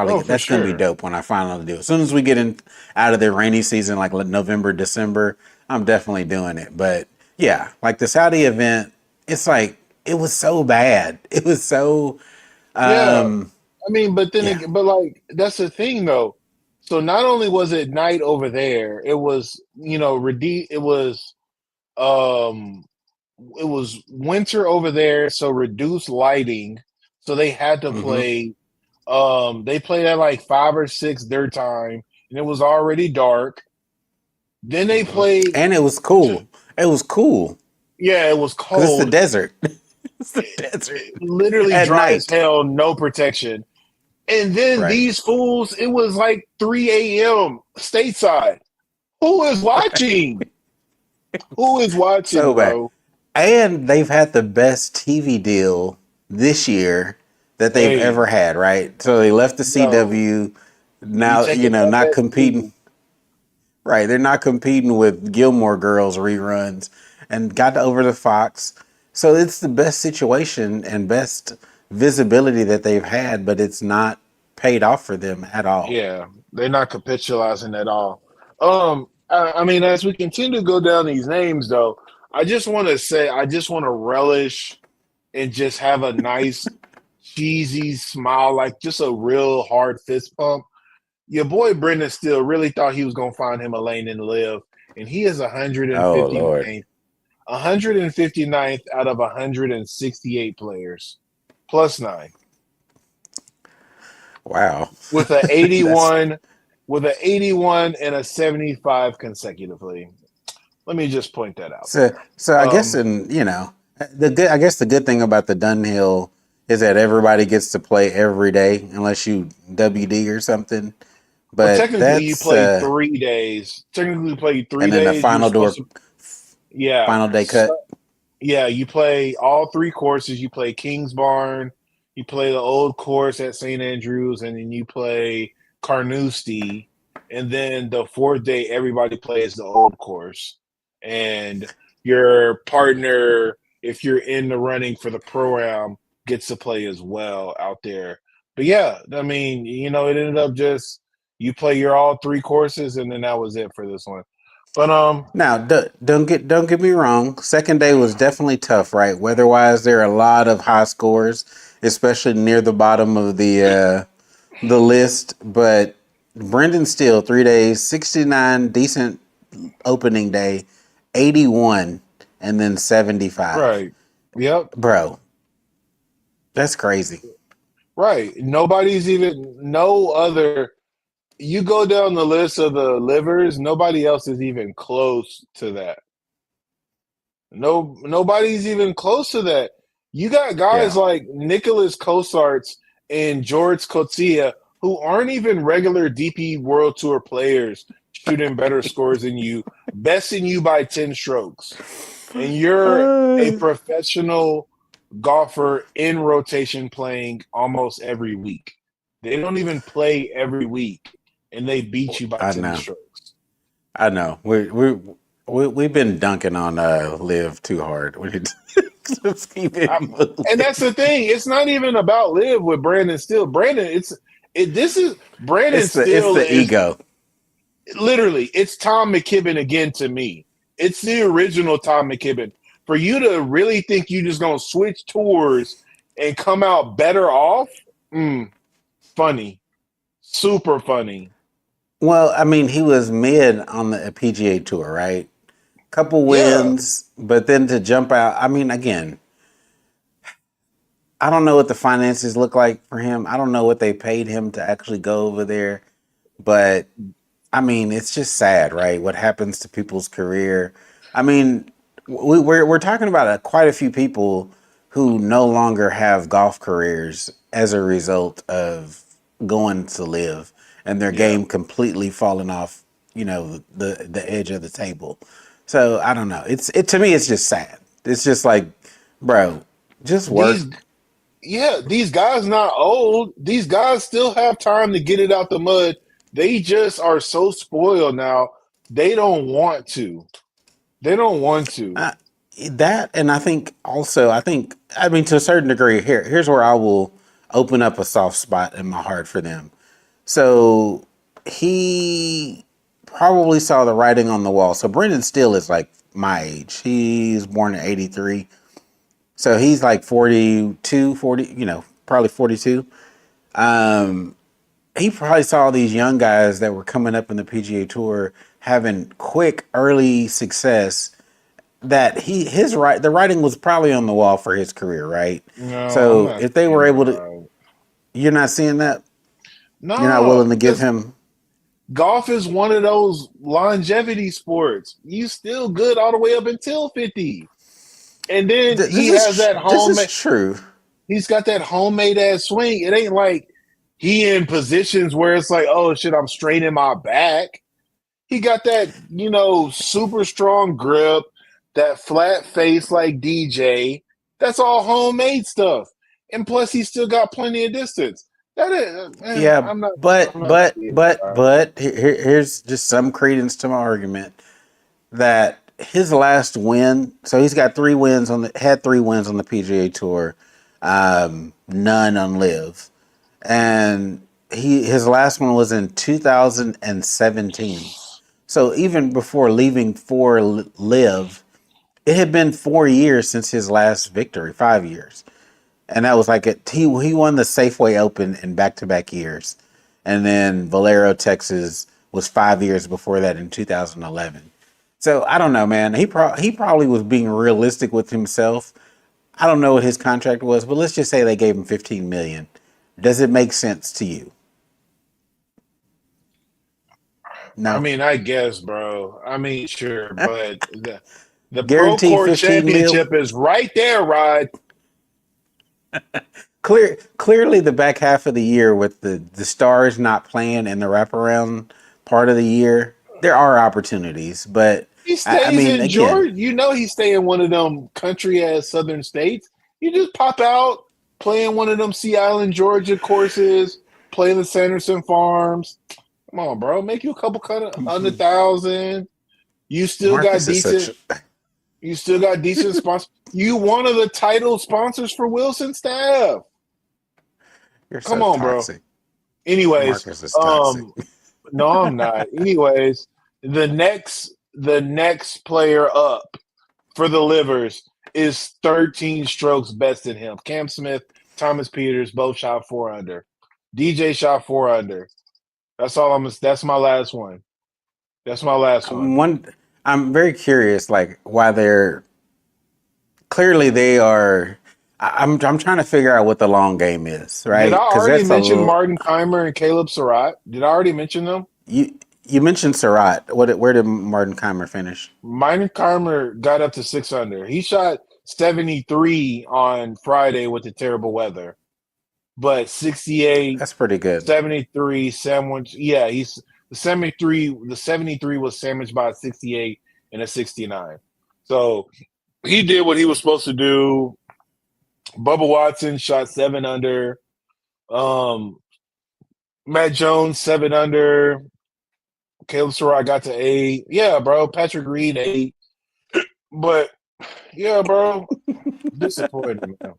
Oh, for that's gonna be sure. dope when I finally do it. As soon as we get in out of the rainy season, like November, December, I'm definitely doing it. But yeah, like the Saudi event, it's like it was so bad. It was so Yeah. um I mean, but then yeah. again, but like that's the thing though. So not only was it night over there, it was, um it was winter over there, so reduced lighting. So they had to Hmm. play they played at like 5 or 6 their time, and it was already dark. Then they Hmm. played And it was to, cool. It was cool yeah, it was because it's the cold. desert. It's the desert Literally at dry as night. hell, no protection. And then Right. these fools, it was like 3 a.m. stateside. Who is watching? Who is watching, So bad. bro? And they've had the best TV deal this year that they've Hey, ever had, right? So they left the yo, CW. you Now, taking not competing, FS2. right? They're not competing with Gilmore Girls reruns and got over the Fox. So it's the best situation and best visibility that they've had, but it's not paid off for them at all. Yeah, they're not capitalizing at all. I mean, as we continue to go down these names, though, I just want to say, I just want to relish and just have a nice, cheesy smile, like just a real hard fist pump. Your boy Brendan Steele really thought he was going to find him a lane and live, and he is Oh Lord. 159th out of 168 players, plus nine, Wow. with a That's 81, with a 81 and a 75 consecutively. Let me just point that out so there. I guess I guess the good thing about the Dunhill is that everybody gets to play every day unless you WD or something. Well, But technically, you that's played 3 days. Technically, you played three and then the days. You were final supposed door to, yeah. final day So, cut. yeah, you play all 3 courses. You play Kings Barn, you play the old course at St. Andrews, and then you play Carnoustie. And then the fourth day, everybody plays the old course. And your partner, if you're in the running for the pro-am, gets to play as well out there. But yeah, I mean, it ended up just you play your all 3 courses, and then that was it for this one. But Now, don't get me wrong. Second day was definitely tough, right? Weather-wise, there are a lot of high scores, especially near the bottom of the list. But Brendan Steele, 3 days, 69, decent opening day, 81, and then 75. right. Yep. Bro, that's crazy. Right. Nobody's even no other. You go down the list of the livers, nobody else is even close to that. No, nobody's even close to that. You got guys Yeah. like Nicholas Kosarts and George Coetzee who aren't even regular DP World Tour players shooting better scores than you, besting you by 10 strokes. And you're a Uh, professional golfer in rotation playing almost every week. They don't even play every week. and they beat you by I 10 know. strokes. I know. We've been dunking on Liv too hard. We need to just keep it moving. And that's the thing. It's not even about Liv with Brandon Steele. Brandon It's Steele the is ego. literally, it's Tom McKibben again to me. It's the original Tom McKibben. For you to really think you just gonna switch tours and come out better off, funny, super funny. Well, I mean, he was mid on the PGA Tour, right? Couple Yeah, wins, but then to jump out. I mean, again, I don't know what the finances look like for him. I don't know what they paid him to actually go over there, but I mean, it's just sad, right? What happens to people's career. I mean, we're talking about quite a few people who no longer have golf careers as a result of going to live and their yeah. game completely falling off, the edge of the table. So I don't know. It to me, it's just sad. It's just like, bro, just These work. these guys not old. These guys still have time to get it out the mud. They just are so spoiled now. They don't want to. They don't want to. Uh, that and I mean to a certain degree here's where I will open up a soft spot in my heart for them. So he probably saw the writing on the wall. So Brendan Steele is like my age. He's born in 83. So he's like 42, 40, probably 42. He probably saw these young guys that were coming up in the PGA Tour having quick early success that the writing was probably on the wall for his career, right? No, I'm So not if they saying were that, able to, right? you're not seeing that. You're not No, willing to give because him. golf is one of those longevity sports. You still good all the way up until 50. And then he has that This is homemade, true. he's got that homemade ass swing. It ain't like he in positions where it's like, oh shit, I'm straight in my back. He got that, super strong grip, that flat face like DJ. That's all homemade stuff. And plus, he still got plenty of distance. That is, Yeah, I'm not, but I'm not but seeing it, but bro. but here's just some credence to my argument that his last win. So he's got had 3 wins on the PGA Tour, none on Live, and his last one was in 2017. So even before leaving for Live, it had been 4 years since his last victory, 5 years. And that was like he won the Safeway Open in back-to-back years. And then Valero, Texas was 5 years before that in 2011. So I don't know, man. He probably was being realistic with himself. I don't know what his contract was, but let's just say they gave him 15 million. Does it make sense to you? I No. mean, I guess, bro. I mean, sure, but the Pro Guaranteed Court 15 mil. Championship is right there, Rod. Clearly, the back half of the year with the stars not playing in the wraparound part of the year, there are opportunities. But He I stays mean, in again, Georgia. He stay in one of them country ass southern states. You just pop out, play in one of them Sea Island, Georgia courses, play in the Sanderson Farms. Come on, bro. Make you a couple 100,000. You still got Marcus is such. decent. You still got decent sponsors. You one of the title sponsors for Wilson Staff. You're Come so on, bro. toxic. Anyways, Marcus is toxic. no, I'm not. Anyways, the next player up for the Livers is 13 strokes best than him. Cam Smith, Thomas Peters both shot 4 under. DJ shot 4 under. That's my last one. That's my last one. I'm very curious, like why they're clearly they are. I'm trying to figure out what the long game is, Did I right? Because already that's a mention little. Martin Keimer and Caleb Surratt? Did I already mention them? You mentioned Surratt. Where did Martin Keimer finish? Martin Keimer got up to 6 under. He shot 73 on Friday with the terrible weather, but 68, That's pretty good. 73 sandwich. Yeah, he's the 73. The 73 was sandwiched by a 68 and a 69. So he did what he was supposed to do. Bubba Watson shot 7 under. Um, Matt Jones 7 under. Caleb Sorrell got to 8. Yeah, bro. Patrick Reed 8. But yeah, bro. Disappointed, man.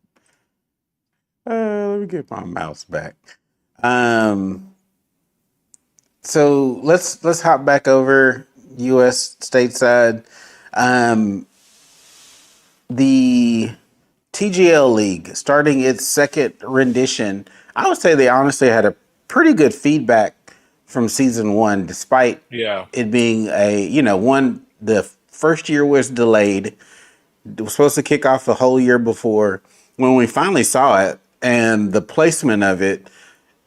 Let me get my mouse back. So let's hop back over U.S. stateside. The TGL League starting its second rendition. I would say they honestly had a pretty good feedback from season one, despite Yeah. it being the first year was delayed. It was supposed to kick off the whole year before. When we finally saw it and the placement of it,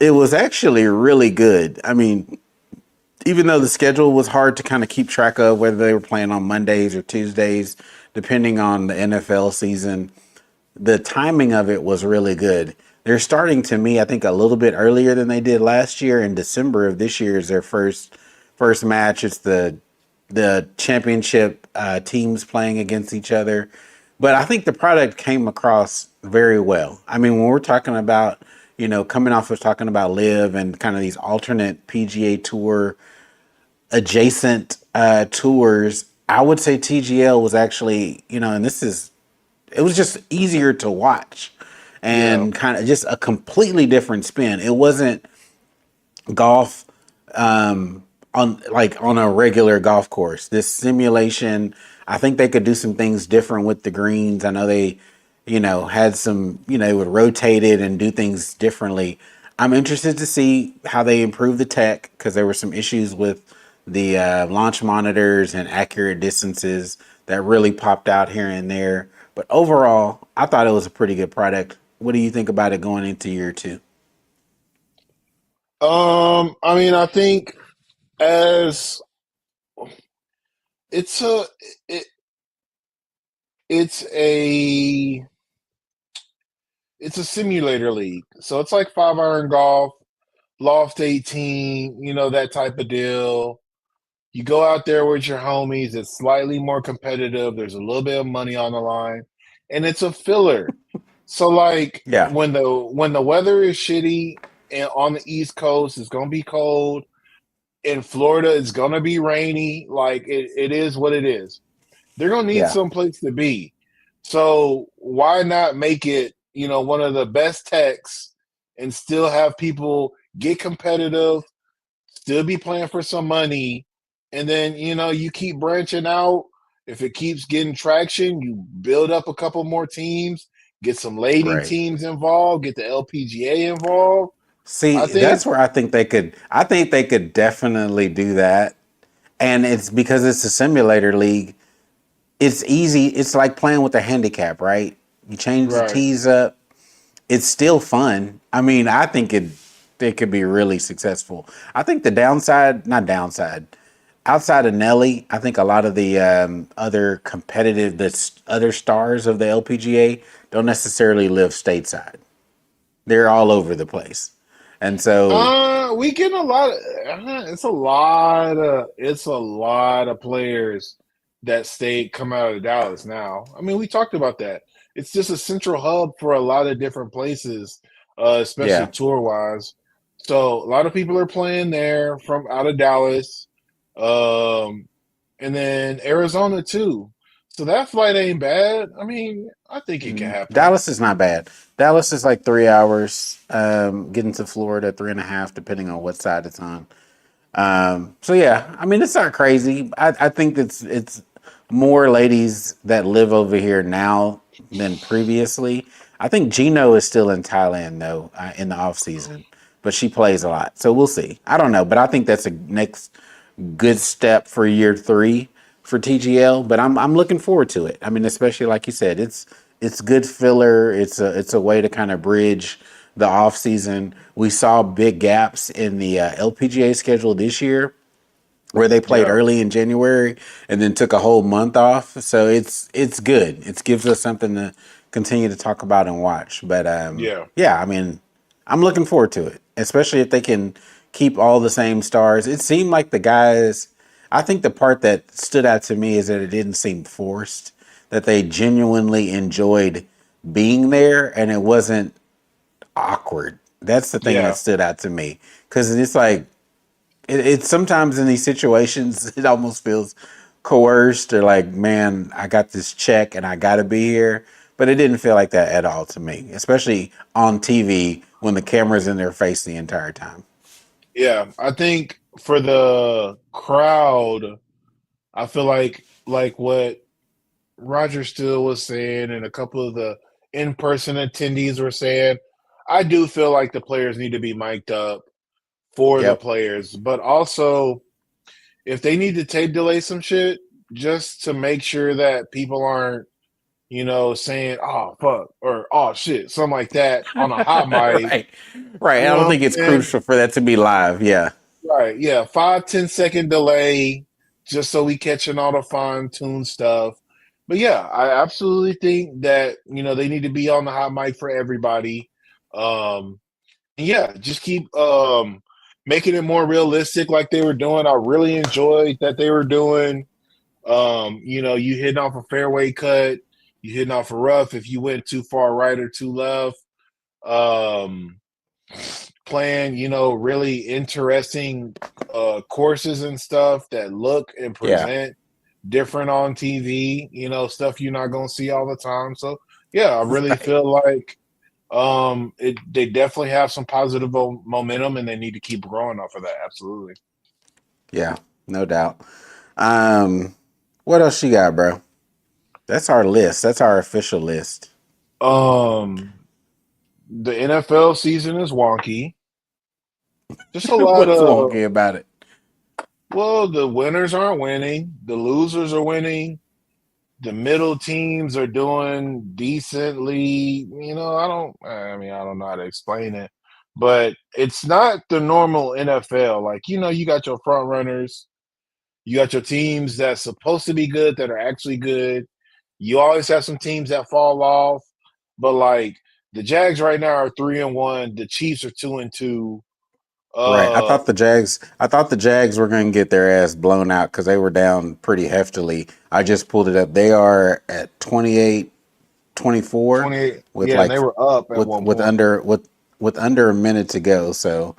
it was actually really good. I mean, even though the schedule was hard to kind of keep track of whether they were playing on Mondays or Tuesdays, depending on the NFL season, the timing of it was really good. They're starting to me, I think, a little bit earlier than they did last year. In December of this year is their first match. It's the championship teams playing against each other. But I think the product came across very well. I mean, when we're talking about, coming off of talking about Live and kind of these alternate PGA Tour adjacent tours, I would say TGL was actually, and it was just easier to watch and kind of just a completely different spin. It wasn't golf on a regular golf course. This simulation, I think they could do some things different with the greens. I know they, had some, they would rotate it and do things differently. I'm interested to see how they improve the tech because there were some issues with the launch monitors and accurate distances that really popped out here and there. But overall, I thought it was a pretty good product. What do you think about it going into year two? I mean, I think as it's a it, it's a it's a simulator league. So it's like 5 iron golf, loft 18, that type of deal. You go out there with your homies, it's slightly more competitive. There's a little bit of money on the line, and it's a filler. So like Yeah, when the weather is shitty and on the East Coast, it's gonna be cold. In Florida, it's gonna be rainy. Like it is what it is. They're gonna need yeah, some place to be. So why not make it, one of the best techs and still have people get competitive, still be playing for some money, and then you keep branching out. If it keeps getting traction, you build up a couple more teams, get some lady right. teams involved, get the LPGA involved. I See, think that's where I think they could. I think they could definitely do that, and it's because it's a simulator league. It's easy. It's like playing with a handicap, right? You change the right. tees up. It's still fun. I mean, I think it could be really successful. I think the downside, not downside, outside of Nelly, I think a lot of the other stars of the LPGA don't necessarily live stateside. They're all over the place, and so We get a lot of it's a lot of players that come out of Dallas now. I mean, we talked about that. It's just a central hub for a lot of different places, especially yeah. tour wise. So a lot of people are playing there from out of Dallas, um, and then Arizona too. So that flight ain't bad. I mean, I think it can happen. Dallas is not bad. Dallas is like 3 hours. Getting to Florida 3.5, depending on what side it's on. So yeah, I mean it's not crazy. I think it's more ladies that live over here now than previously. I think Gino is still in Thailand though in the off season, but she plays a lot. So we'll see. I don't know, but I think that's a next good step for year three for TGL. But I'm looking forward to it. I mean, especially like you said, it's good filler. It's a way to kind of bridge the off season. We saw big gaps in the LPGA schedule this year where they played Yeah, early in January and then took a whole month off. So it's good. It gives us something to continue to talk about and watch. But yeah, yeah, I mean, I'm looking forward to it, especially if they can keep all the same stars. It seemed like the guys. I think the part that stood out to me is that it didn't seem forced. That they genuinely enjoyed being there, and it wasn't awkward. That's the thing that Yeah, stood out to me because it's like it's sometimes in these situations it almost feels coerced or like, man, I got this check and I got to be here. But it didn't feel like that at all to me, especially on TV when the camera's in their face the entire time. yeah. I think for the crowd, I feel like what Roger Still was saying and a couple of the in-person attendees were saying, I do feel like the players need to be mic'd up for the Yep. players, but also if they need to tape delay some shit just to make sure that people aren't, saying "oh fuck" or "oh shit," something like that on a hot mic. Right. Right. You I know don't what I'm think it's saying? crucial for that to be live. Yeah. Right? Yeah, 5-10 second delay just so we catching all the fine tuned stuff. But yeah, I absolutely think that they need to be on the hot mic for everybody. Um, and yeah, just keep making it more realistic like they were doing. I really enjoyed that they were doing. You hitting off a fairway cut, you hitting off a rough if you went too far right or too left. Um, Playing, really interesting courses and stuff that look and Yeah. present different on TV, stuff you're not gonna see all the time. So yeah, I really Right. feel like they definitely have some positive momentum and they need to keep growing off of that. Absolutely. Yeah. No doubt. Um, what else you got, bro? That's our list. That's our official list. Um the NFL season is wonky. Just a lot What's of wonky about it? well, the winners aren't winning, the losers are winning, the middle teams are doing decently. I don't know how to explain it, but it's not the normal NFL. Like, you got your front runners, you got your teams that's supposed to be good that are actually good. You always have some teams that fall off, but like the Jags right now are 3-1. The Chiefs are 2-2. Right. Uh, I thought the Jags were going to get their ass blown out because they were down pretty heftily. I just pulled it up. They are at 28-24 28. with Yeah, and like they were up at one with point. under a minute to go. So,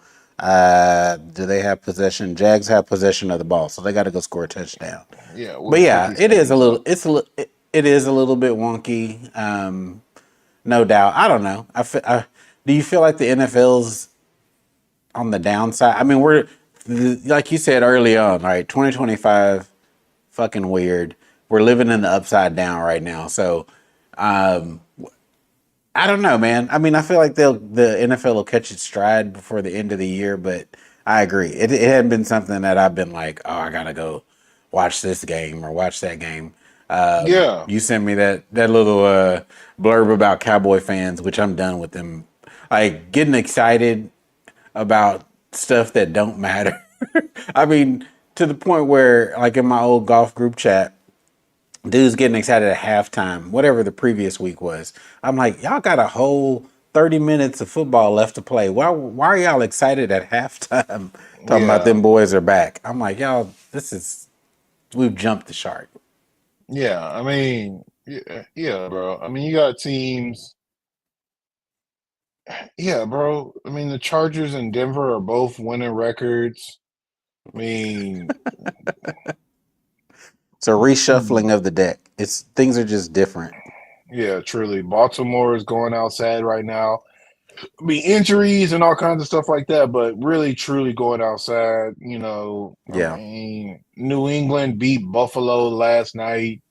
do they have possession? Jags have possession of the ball, so they got to go score a touchdown. Yeah, But with yeah, 50 seconds left. it is a little bit wonky. No doubt. I don't know. Do you feel like the NFL's on the downside? I mean, like you said early on, right? 2025, fucking weird. We're living in the upside down right now. So, um, I don't know, man. I mean, I feel like the NFL will catch its stride before the end of the year, but I agree. It hadn't been something that I've been like, oh, I gotta go watch this game or watch that game. Yeah. You sent me that little blurb about Cowboy fans, which I'm done with them. Like getting excited about stuff that don't matter. I mean, to the point where, like in my old golf group chat, dudes getting excited at halftime, whatever the previous week was. I'm like, y'all got a whole 30 minutes of football left to play. Why are y'all excited at halftime talking about Yeah. them boys are back? I'm like, y'all, we've jumped the shark. Yeah, I mean, yeah, bro. I mean, you got teams. Yeah, bro. I mean, the Chargers and Denver are both winning records. I mean, It's a reshuffling of the deck. Things are just different. yeah, truly. Baltimore is going outside right now. I mean, injuries and all kinds of stuff like that, but really, truly going outside. I Yeah. mean, New England beat Buffalo last night.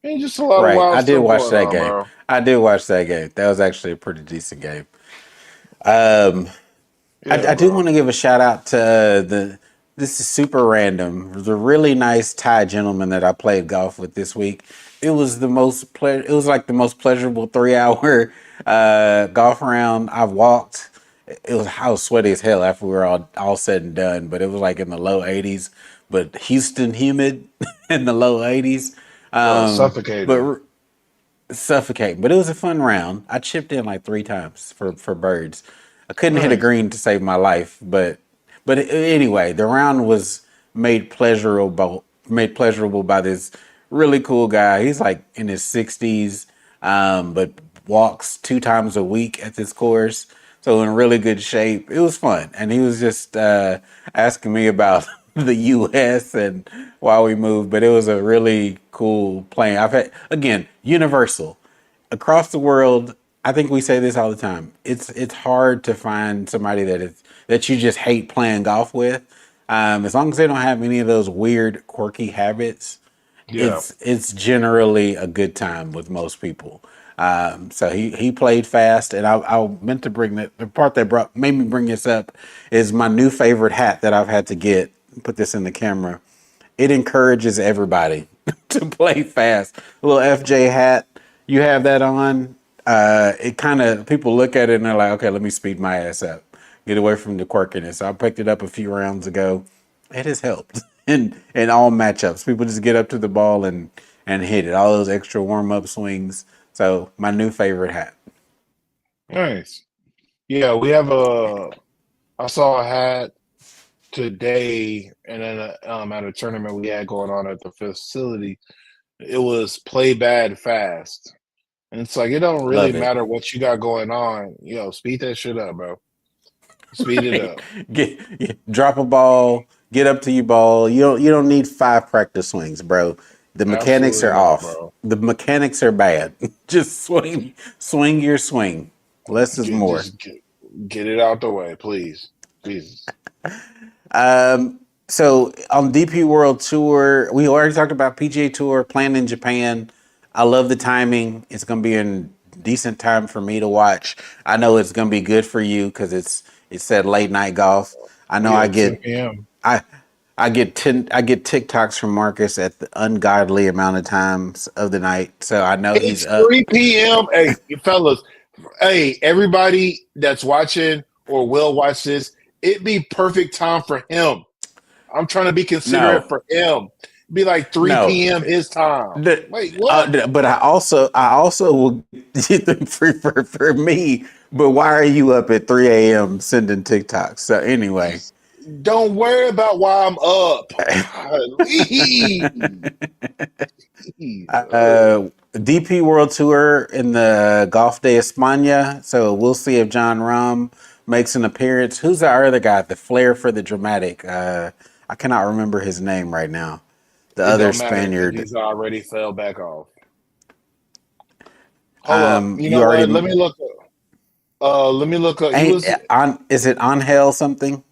I mean, just a lot of Right. wild I did stuff watch going that on, game. bro. I did watch that game. That was actually a pretty decent game. Um, Yeah, I do bro. want to give a shout out to this is super random. The really nice Thai gentleman that I played golf with this week. It was it was like the most pleasurable 3 hour golf round I've walked. I was sweaty as hell after we were all said and done, but it was like in the low 80s, but Houston humid in the low 80s. But Suffocating. suffocating. But it was a fun round. I chipped in like 3 times for birds. I couldn't hit a Nice. green to save my life, but anyway, the round was made pleasurable by this really cool guy. He's like in his 60s, but walks 2 times a week at this course. so in really good shape. It was fun, and he was just asking me about the U.S. and why we moved. But it was a really cool plane. I've had again universal across the world. I think we say this all the time. It's hard to find somebody that you just hate playing golf with. As long as they don't have any of those weird, quirky habits, Yeah. it's generally a good time with most people. So he played fast, and I meant to bring the part that made me bring this up is my new favorite hat that I've had to get. Put this in the camera. It encourages everybody to play fast. A little FJ hat. You have that on. It kind of people look at it and they're like, okay, let me speed my ass up, get away from the quirkiness. I picked it up a few rounds ago. It has helped in all matchups. People just get up to the ball and hit it. All those extra warm up swings. So my new favorite hat. Nice. Yeah, we have I saw a hat today, and then at a tournament we had going on at the facility. It was play bad fast, and it's like it don't really Love it. matter what you got going on. Speed that shit up, bro. Speed it up. Drop a ball, get up to your ball. You don't need 5 practice swings, bro. The mechanics Absolutely are not, off. bro. The mechanics are bad. Just swing your swing. Less is more. Just get it out the way, please. Jesus. So on DP World Tour, we already talked about PGA Tour playing in Japan. I love the timing. It's going to be in decent time for me to watch. I know it's going to be good for you because it's said late night golf. I know Yeah, I get 10 p.m. I get TikToks from Marcus at the ungodly amount of times of the night. So I know he's It's up. 3 p.m. Hey, you fellas. Hey, everybody that's watching or will watch this, it'd be perfect time for him. I'm trying to be considerate No. for him. It'd be like 3 No. p.m. his time. Wait, what? But I also will for me. But why are you up at 3 a.m. sending TikToks? So anyway, Don't worry about why I'm up. DP World Tour in the Golf de España. So we'll see if John Rahm makes an appearance. Who's the other guy? The flair for the dramatic. I cannot remember his name right now. The It other don't matter 'cause Spaniard. he's already fell back off. Hold up. You You know what? already. Let me look up. Let me look up. He was Is it Angel something?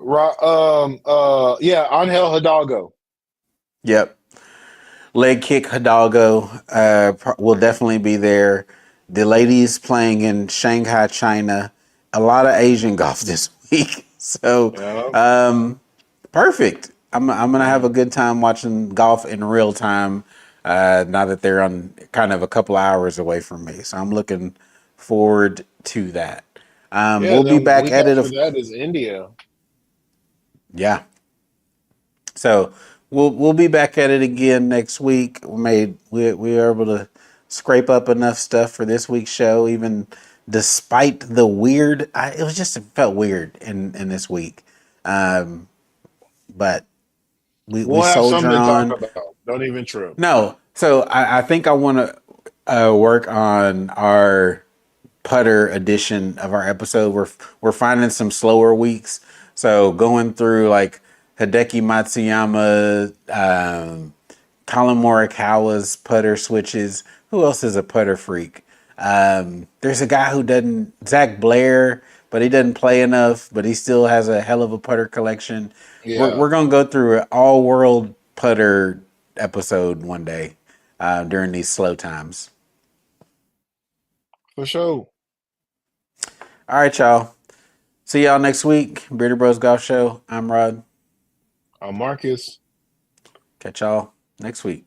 yeah, Angel Hidalgo. Yep. Leg kick Hidalgo will definitely be there. The ladies playing in Shanghai, China. A lot of Asian golf this week. So Yeah. perfect. I'm gonna have a good time watching golf in real time. Now that they're on kind of a couple hours away from me, so I'm looking forward to that. Yeah, We'll be then back week at it. after that is India. Yeah. So we'll be back at it again next week. We were able to scrape up enough stuff for this week's show, even despite the weird. It felt weird in this week. But we We'll have soldier something to on. talk about. Don't even trip. No, so I think I want to work on our putter edition of our episode. We're finding some slower weeks, so going through like Hideki Matsuyama, Colin Morikawa's putter switches. Who else is a putter freak? There's a guy who doesn't, Zach Blair, but he doesn't play enough, but he still has a hell of a putter collection. Yeah. We're gonna go through an all world putter episode one day during these slow times. For sure. All right, y'all. See y'all next week. Bearded Bros Golf Show. I'm Rod. I'm Marcus. Catch y'all next week.